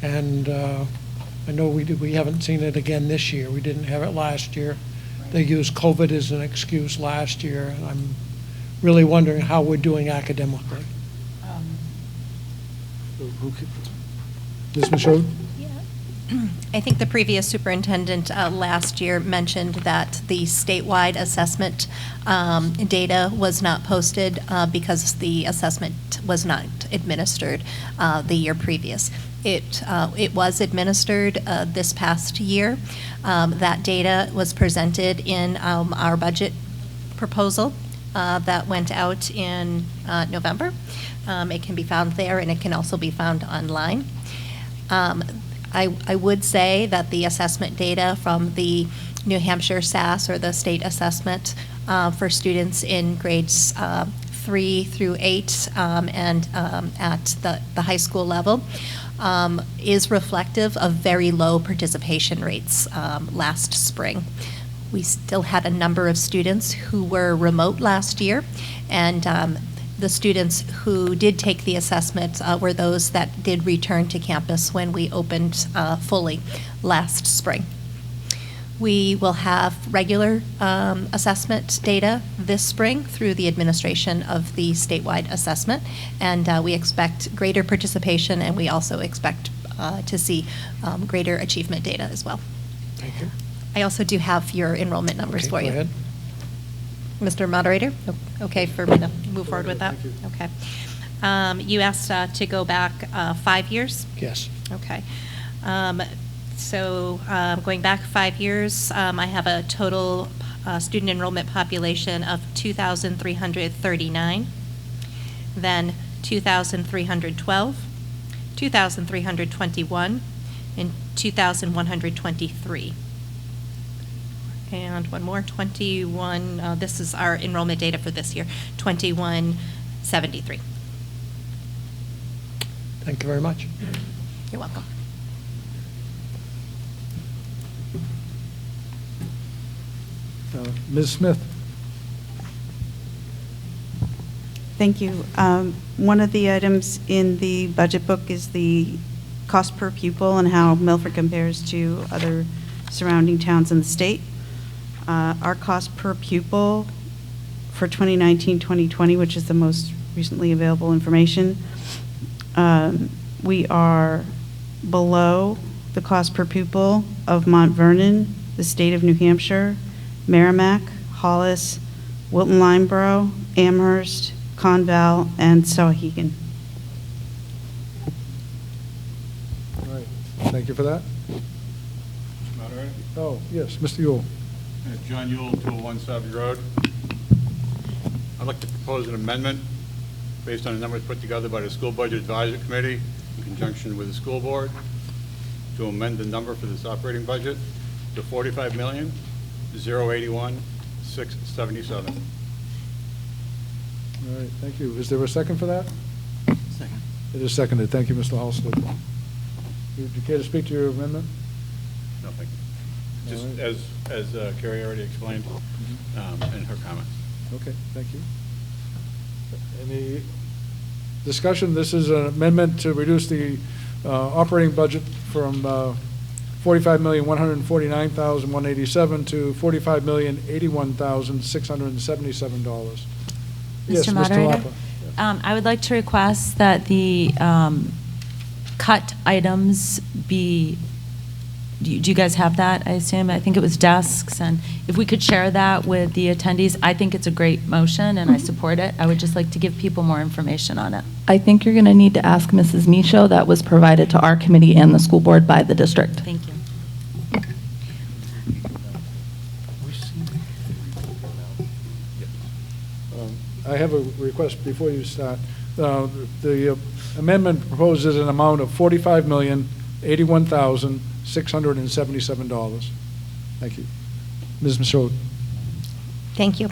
And I know we haven't seen it again this year. We didn't have it last year. They used COVID as an excuse last year, and I'm really wondering how we're doing academically. Ms. Michaud? I think the previous superintendent last year mentioned that the statewide assessment data was not posted because the assessment was not administered the year previous. It was administered this past year. That data was presented in our budget proposal that went out in November. It can be found there, and it can also be found online. I would say that the assessment data from the New Hampshire SAS, or the state assessment for students in grades 3 through 8 and at the high school level is reflective of very low participation rates last spring. We still had a number of students who were remote last year, and the students who did take the assessment were those that did return to campus when we opened fully last spring. We will have regular assessment data this spring through the administration of the statewide assessment, and we expect greater participation, and we also expect to see greater achievement data as well. Thank you. I also do have your enrollment numbers for you. Go ahead. Mr. Moderator, okay for me to move forward with that? Okay. You asked to go back 5 years? Yes. Okay. So going back 5 years, I have a total student enrollment population of 2,339, then 2,312, 2,321, and 2,123. And one more, 21, this is our enrollment data for this year, 2173. Thank you very much. You're welcome. Ms. Smith? Thank you. One of the items in the budget book is the cost per pupil and how Milford compares to other surrounding towns in the state. Our cost per pupil for 2019-2020, which is the most recently available information, we are below the cost per pupil of Mount Vernon, the state of New Hampshire, Merrimack, Hollis, Wilton Lineborough, Amherst, Conval, and Sauhegan. All right, thank you for that. Moderator? Oh, yes, Mr. Yule. John Yule, 201 Savvy Road. I'd like to propose an amendment based on the numbers put together by the School Budget Advisory Committee in conjunction with the school board to amend the number for this operating budget to $45,081,677. All right, thank you. Is there a second for that? Second. It is seconded. Thank you, Mr. Halsted. Do you care to speak to your amendment? No, thank you. Just All as Carrie already explained in her comments. Okay, thank you. Any discussion? This is an amendment to reduce the operating budget from $45,149,187 to $45,081,677. Yes, Mr. Moderator, Lapa. I would like to request that the cut items be, do you guys have that, I assume? I think it was desks, and if we could share that with the attendees, I think it's a great motion, and I support it. I would just like to give people more information on it. I think you're going to need to ask Mrs. Michaud. That was provided to our committee and the school board by the district. Thank you. I have a request before you start. The amendment proposes an amount of $45,081,677. Thank you. Ms. Michaud. Thank you.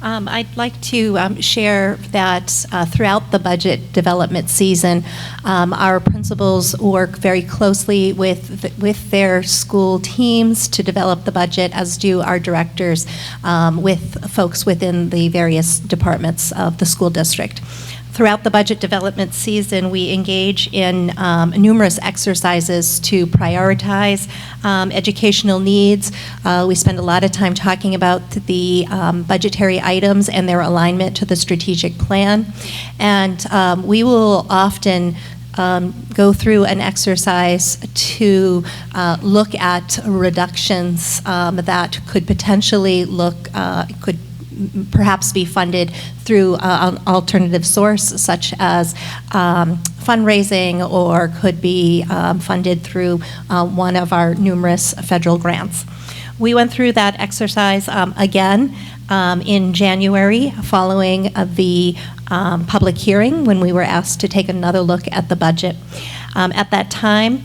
I'd like to share that throughout the budget development season, our principals work very closely with their school teams to develop the budget, as do our directors with folks within the various departments of the school district. Throughout the budget development season, we engage in numerous exercises to prioritize educational needs. We spend a lot of time talking about the budgetary items and their alignment to the strategic plan. And we will often go through an exercise to look at reductions that could potentially could perhaps be funded through an alternative source, such as fundraising, or could be funded through one of our numerous federal grants. We went through that exercise again in January, following the public hearing, when we were asked to take another look at the budget. At that time,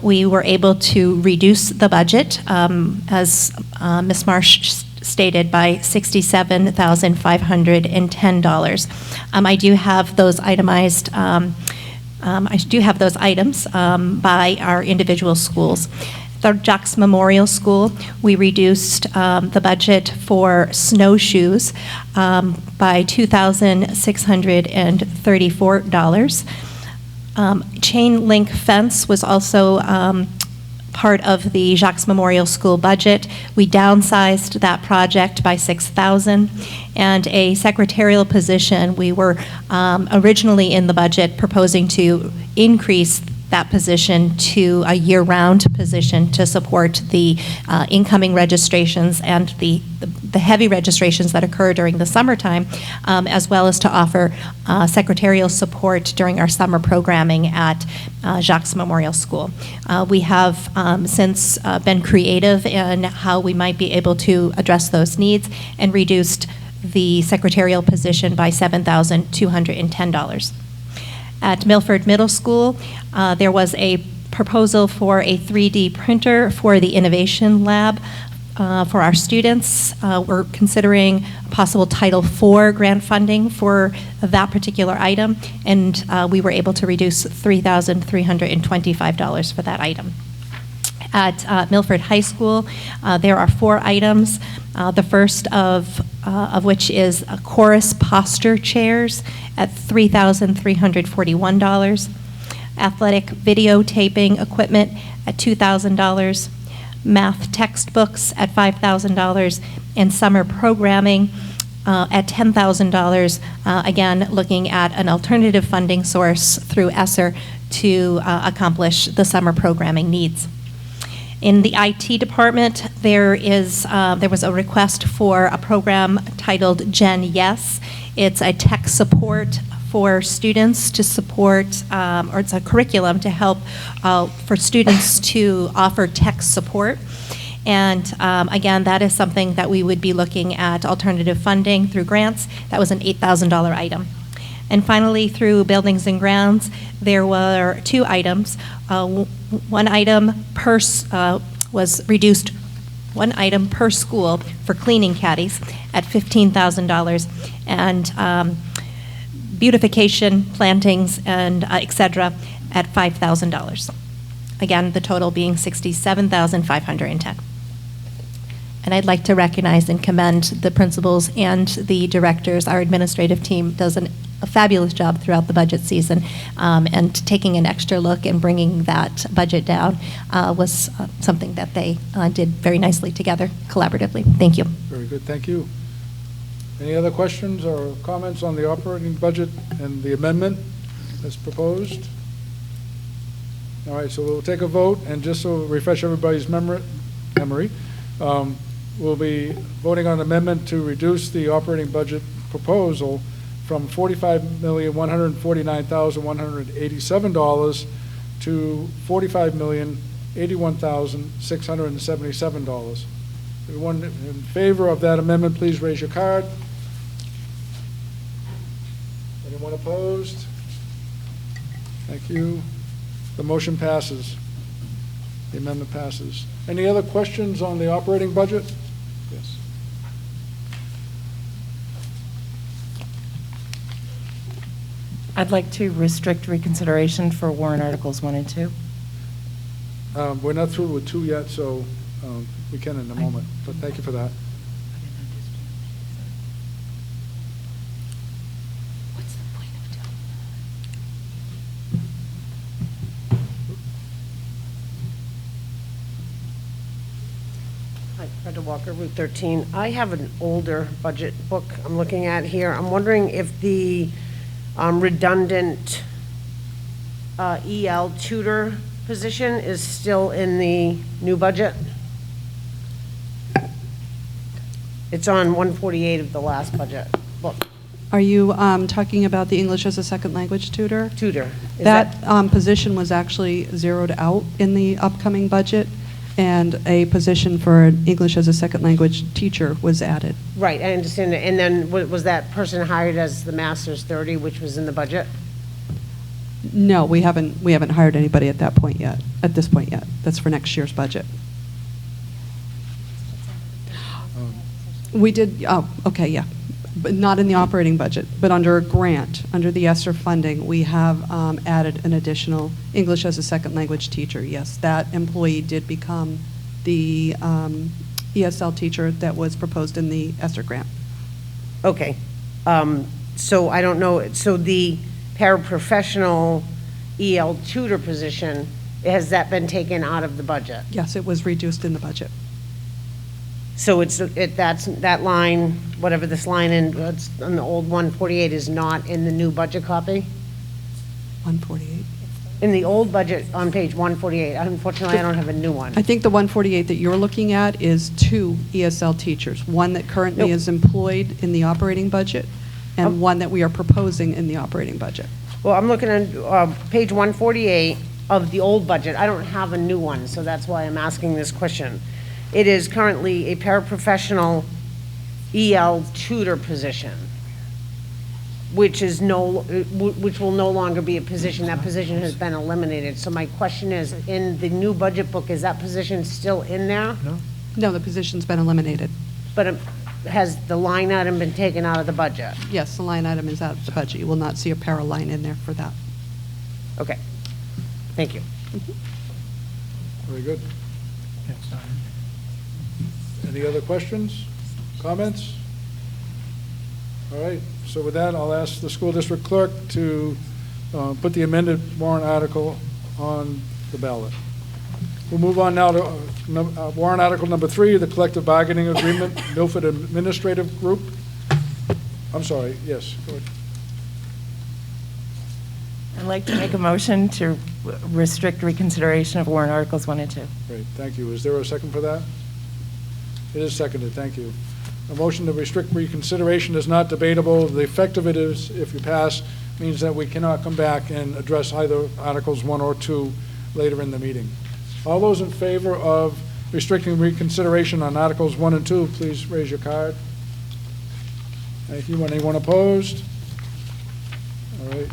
we were able to reduce the budget, as Ms. Marsh stated, by $67,510. I do have those itemized. I do have those items by our individual schools. The Jocks Memorial School, we reduced the budget for snowshoes by $2,634. Chain link fence was also part of the Jocks Memorial School budget. We downsized that project by $6,000, and a secretarial position, we were originally in the budget proposing to increase that position to a year-round position to support the incoming registrations and the heavy registrations that occur during the summertime, as well as to offer secretarial support during our summer programming at Jocks Memorial School. We have since been creative in how we might be able to address those needs, and reduced the secretarial position by $7,210. At Milford Middle School, there was a proposal for a 3D printer for the Innovation Lab for our students. We're considering possible Title IV grant funding for that particular item, and we were able to reduce $3,325 for that item. At Milford High School, there are 4 items, the first of which is chorus posture chairs at $3,341, athletic videotaping equipment at $2,000, math textbooks at $5,000, and summer programming at $10,000, again, looking at an alternative funding source through ESSER to accomplish the summer programming needs. In the IT department, there was a request for a program titled Gen Yes. It's a tech support for students to support, or it's a curriculum to help for students to offer tech support. And again, that is something that we would be looking at alternative funding through grants. That was an $8,000 item. And finally, through Buildings and Grounds, there were 2 items. One item was reduced, 1 item per school for cleaning caddies at $15,000, and beautification, plantings, and et cetera at $5,000. Again, the total being $67,510. And I'd like to recognize and commend the principals and the directors. Our administrative team does a fabulous job throughout the budget season, and taking an extra look and bringing that budget down was something that they did very nicely together, collaboratively. Thank you. Very good, thank you. Any other questions or comments on the operating budget and the amendment as proposed? All right, so we'll take a vote, and just to refresh everybody's memory, we'll be voting on an amendment to reduce the operating budget proposal from $45,149,187 to $45,081,677. Everyone in favor of that amendment, please raise your card. Anyone opposed? Thank you. The motion passes. The amendment passes. Any other questions on the operating budget? Yes. I'd like to restrict reconsideration for warrant articles 1 and 2. We're not through with 2 yet, so we can in a moment, but thank you for that. Hi, Brenda Walker, Route 13. I have an older budget book I'm looking at here. I'm wondering if the redundant EL tutor position is still in the new budget? It's on 148 of the last budget book. Are you talking about the English as a second language tutor? Tutor. That position was actually zeroed out in the upcoming budget, and a position for an English as a second language teacher was added. Right, I understand that. And then was that person hired as the Master's 30, which was in the budget? No, we haven't hired anybody at that point yet, at this point yet. That's for next year's budget. We did, oh, okay, yeah, but not in the operating budget, but under a grant, under the ESSER funding, we have added an additional English as a second language teacher. Yes, that employee did become the ESL teacher that was proposed in the ESSER grant. Okay. So I don't know, so the paraprofessional EL tutor position, has that been taken out of the budget? Yes, it was reduced in the budget. So that's that line, whatever this line it's on the old 148 is not in the new budget copy? 148? In the old budget on page 148. Unfortunately, I don't have a new one. I think the 148 that you're looking at is 2 ESL teachers, one that currently is employed in the operating budget and one that we are proposing in the operating budget. Well, I'm looking at page 148 of the old budget. I don't have a new one, so that's why I'm asking this question. It is currently a paraprofessional EL tutor position, which will no longer be a position. That position has been eliminated. So my question is, in the new budget book, is that position still in there? No. No, the position's been eliminated. But has the line item been taken out of the budget? Yes, the line item is out of the budget. You will not see a para line in there for that. Okay. Thank you. Very good. Any other questions, comments? All right, so with that, I'll ask the school district clerk to put the amended warrant article on the ballot. We'll move on now to warrant article number 3, the collective bargaining agreement, Milford Administrative Group. I'm sorry, yes, go ahead. I'd like to make a motion to restrict reconsideration of warrant articles 1 and 2. Great, thank you. Is there a second for that? It is seconded, thank you. A motion to restrict reconsideration is not debatable. The effect of it is, if you pass, means that we cannot come back and address either Articles 1 or 2 later in the meeting. All those in favor of restricting reconsideration on Articles 1 and 2, please raise your card. Thank you. Anyone opposed? All right,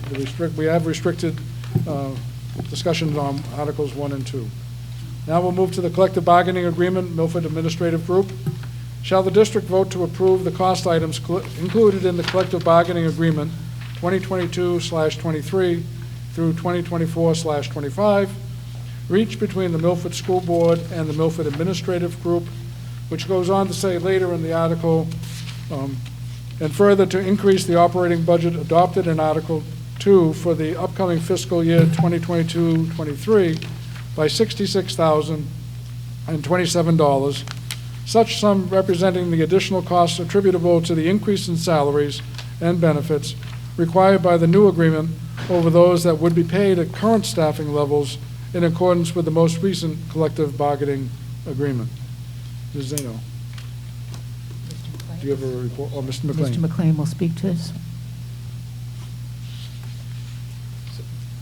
we have restricted discussions on Articles 1 and 2. Now we'll move to the collective bargaining agreement, Milford Administrative Group. Shall the district vote to approve the cost items included in the collective bargaining agreement 2022/23 through 2024/25, reached between the Milford School Board and the Milford Administrative Group, which goes on to say later in the article, and further to increase the operating budget adopted in Article 2 for the upcoming fiscal year 2022-23 by $66,027, such sum representing the additional costs attributable to the increase in salaries and benefits required by the new agreement over those that would be paid at current staffing levels in accordance with the most recent collective bargaining agreement. Ms. Zeno. Do you have a report? Oh, Mr. McLean. Mr. McLean will speak to this.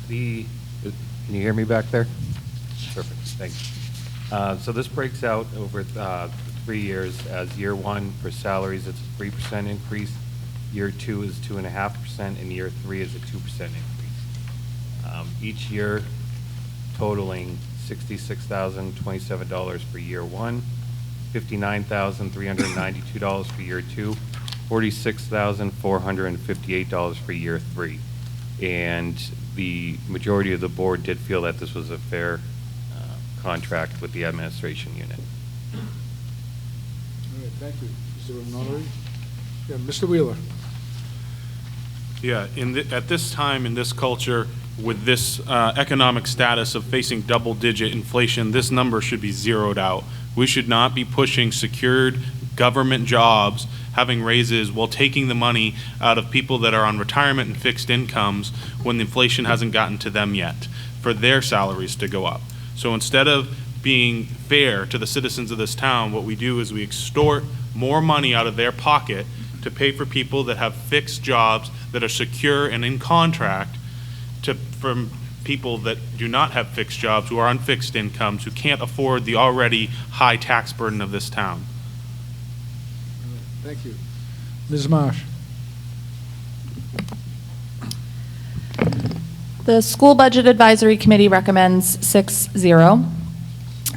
Can you hear me back there? Perfect, thanks. So this breaks out over 3 years. As year 1 for salaries, it's a 3% increase. Year 2 is 2.5%, and year 3 is a 2% increase. Each year totaling $66,027 for year 1, $59,392 for year 2, $46,458 for year 3. And the majority of the board did feel that this was a fair contract with the administration unit. All right, thank you. Is there another? Yeah, Mr. Wheeler. Yeah, at this time, in this culture, with this economic status of facing double-digit inflation, this number should be zeroed out. We should not be pushing secured government jobs, having raises while taking the money out of people that are on retirement and fixed incomes when the inflation hasn't gotten to them yet, for their salaries to go up. So instead of being fair to the citizens of this town, what we do is we extort more money out of their pocket to pay for people that have fixed jobs that are secure and in contract from people that do not have fixed jobs, who are on fixed incomes, who can't afford the already high tax burden of this town. Thank you. Ms. Marsh. The School Budget Advisory Committee recommends 6-0.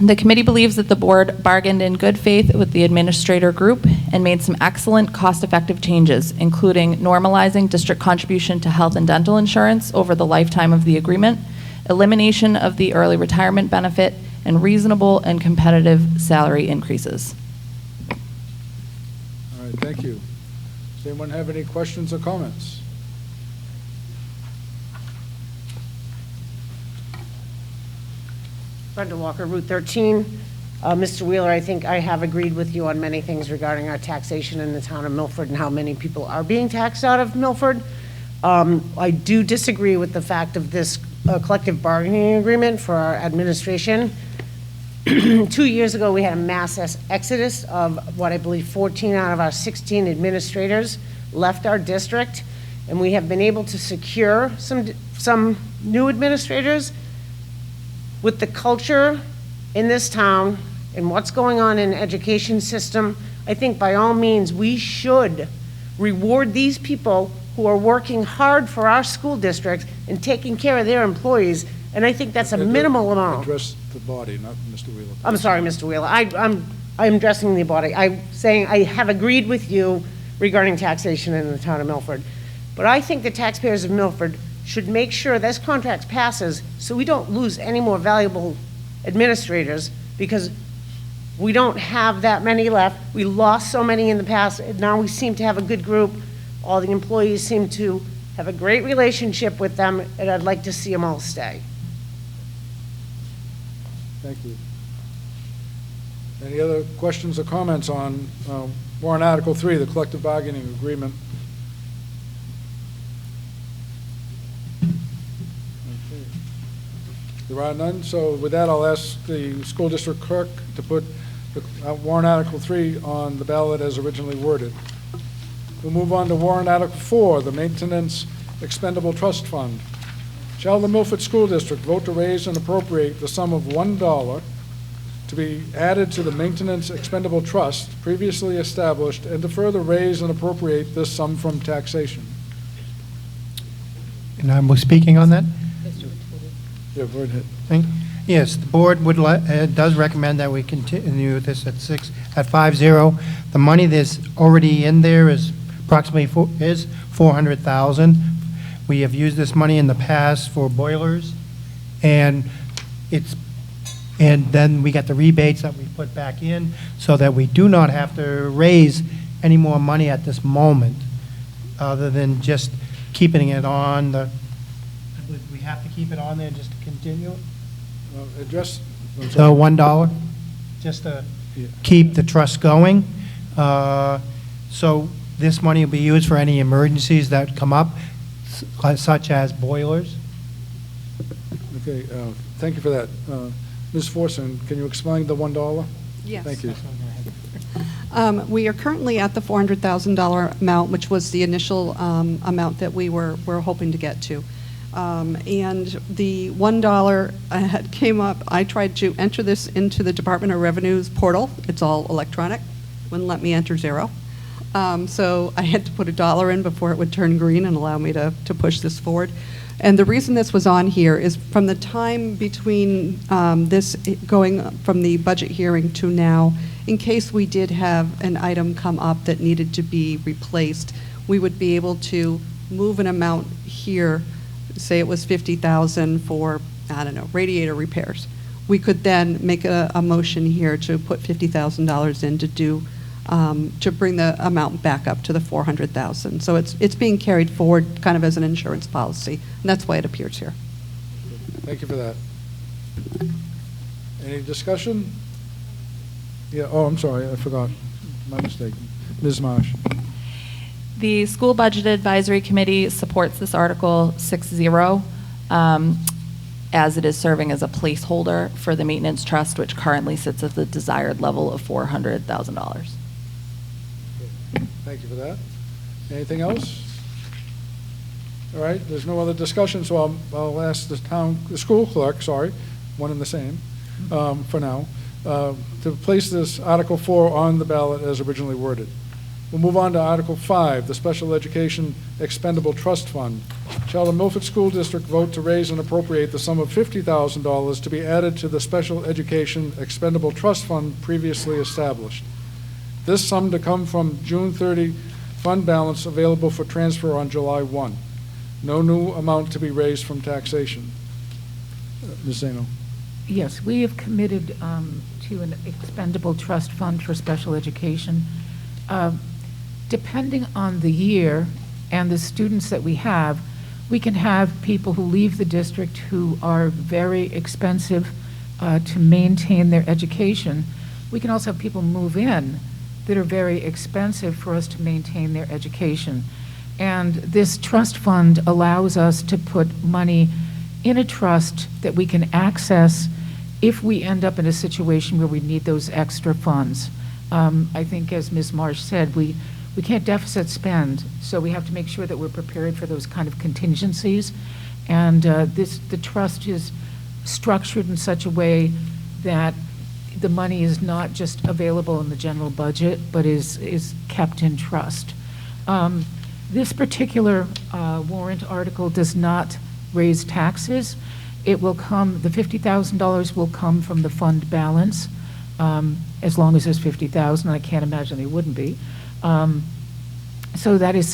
The committee believes that the board bargained in good faith with the administrator group and made some excellent cost-effective changes, including normalizing district contribution to health and dental insurance over the lifetime of the agreement, elimination of the early retirement benefit, and reasonable and competitive salary increases. All right, thank you. Does anyone have any questions or comments? Brenda Walker, Route 13. Mr. Wheeler, I think I have agreed with you on many things regarding our taxation in the town of Milford and how many people are being taxed out of Milford. I do disagree with the fact of this collective bargaining agreement for our administration. 2 years ago, we had a mass exodus of what I believe 14 out of our 16 administrators left our district, and we have been able to secure some new administrators. With the culture in this town and what's going on in the education system, I think by all means we should reward these people who are working hard for our school districts and taking care of their employees, and I think that's a minimal amount. Address the body, not Mr. Wheeler. I'm sorry, Mr. Wheeler. I'm addressing the body. I'm saying I have agreed with you regarding taxation in the town of Milford. But I think the taxpayers of Milford should make sure this contract passes so we don't lose any more valuable administrators, because we don't have that many left. We lost so many in the past, and now we seem to have a good group. All the employees seem to have a great relationship with them, and I'd like to see them all stay. Thank you. Any other questions or comments on warrant Article 3, the collective bargaining agreement? Okay. There are none, so with that, I'll ask the school district clerk to put the warrant Article 3 on the ballot as originally worded. We'll move on to warrant Article 4, the Maintenance Expendable Trust Fund. Shall the Milford School District vote to raise and appropriate the sum of $1 to be added to the Maintenance Expendable Trust previously established, and to further raise and appropriate this sum from taxation? And I'm speaking on that? Yeah, go ahead. Yes, the board does recommend that we continue this at 5-0. The money that's already in there is approximately $400,000. We have used this money in the past for boilers, and then we got the rebates that we put back in, so that we do not have to raise any more money at this moment, other than just keeping it on the. We have to keep it on there just to continue. Address the $1, just to keep the trust going. So this money will be used for any emergencies that come up, such as boilers. Okay, thank you for that. Ms. Forson, can you explain the $1? Yes. Thank you. We are currently at the $400,000 amount, which was the initial amount that we were hoping to get to. And the $1 came up. I tried to enter this into the Department of Revenue's portal. It's all electronic. Wouldn't let me enter $0. So I had to put $1 in before it would turn green and allow me to push this forward. And the reason this was on here is from the time between this going from the budget hearing to now, in case we did have an item come up that needed to be replaced, we would be able to move an amount here. Say it was $50,000 for, I don't know, radiator repairs. We could then make a motion here to put $50,000 in to do, to bring the amount back up to the $400,000. So it's being carried forward kind of as an insurance policy, and that's why it appears here. Thank you for that. Any discussion? Yeah, oh, I'm sorry, I forgot. My mistake. Ms. Marsh. The School Budget Advisory Committee supports this Article 6-0, as it is serving as a placeholder for the maintenance trust, which currently sits at the desired level of $400,000. Thank you for that. Anything else? All right, there's no other discussion, so I'll ask the school clerk, one and the same, for now, to place this Article 4 on the ballot as originally worded. We'll move on to Article 5, the Special Education Expendable Trust Fund. Shall the Milford School District vote to raise and appropriate the sum of $50,000 to be added to the Special Education Expendable Trust Fund previously established? This sum to come from June 30 fund balance available for transfer on July 1. No new amount to be raised from taxation. Ms. Zano. Yes, we have committed to an expendable trust fund for special education. Depending on the year and the students that we have, we can have people who leave the district who are very expensive to maintain their education. We can also have people move in that are very expensive for us to maintain their education. And this trust fund allows us to put money in a trust that we can access if we end up in a situation where we need those extra funds. I think, as Ms. Marsh said, we can't deficit spend, so we have to make sure that we're prepared for those kind of contingencies. And the trust is structured in such a way that the money is not just available in the general budget, but is kept in trust. This particular warrant article does not raise taxes. It will come, the $50,000 will come from the fund balance. as long as there's 50,000, I can't imagine they wouldn't be. So that is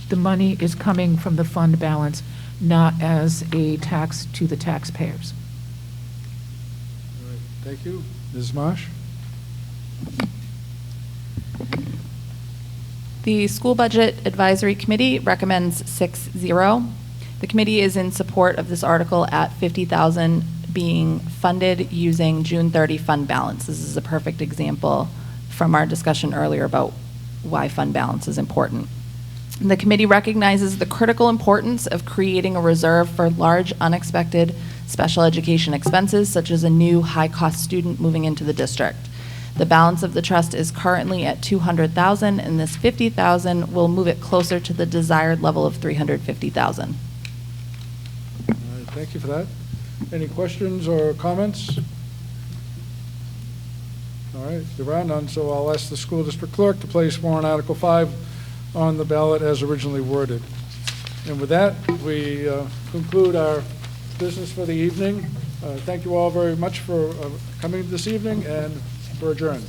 the money is coming from the fund balance, not as a tax to the taxpayers. All right, thank you. Ms. Marsh? The School Budget Advisory Committee recommends 6-0. The committee is in support of this article at 50,000 being funded using June 30 fund balance. This is a perfect example from our discussion earlier about why fund balance is important. The committee recognizes the critical importance of creating a reserve for large unexpected special education expenses, such as a new high-cost student moving into the district. The balance of the trust is currently at 200,000, and this 50,000 will move it closer to the desired level of 350,000. All right, thank you for that. Any questions or comments? All right, there are none, so I'll ask the school district clerk to place warrant Article 5 on the ballot as originally worded. And with that, we conclude our business for the evening. Thank you all very much for coming this evening, and we're adjourned.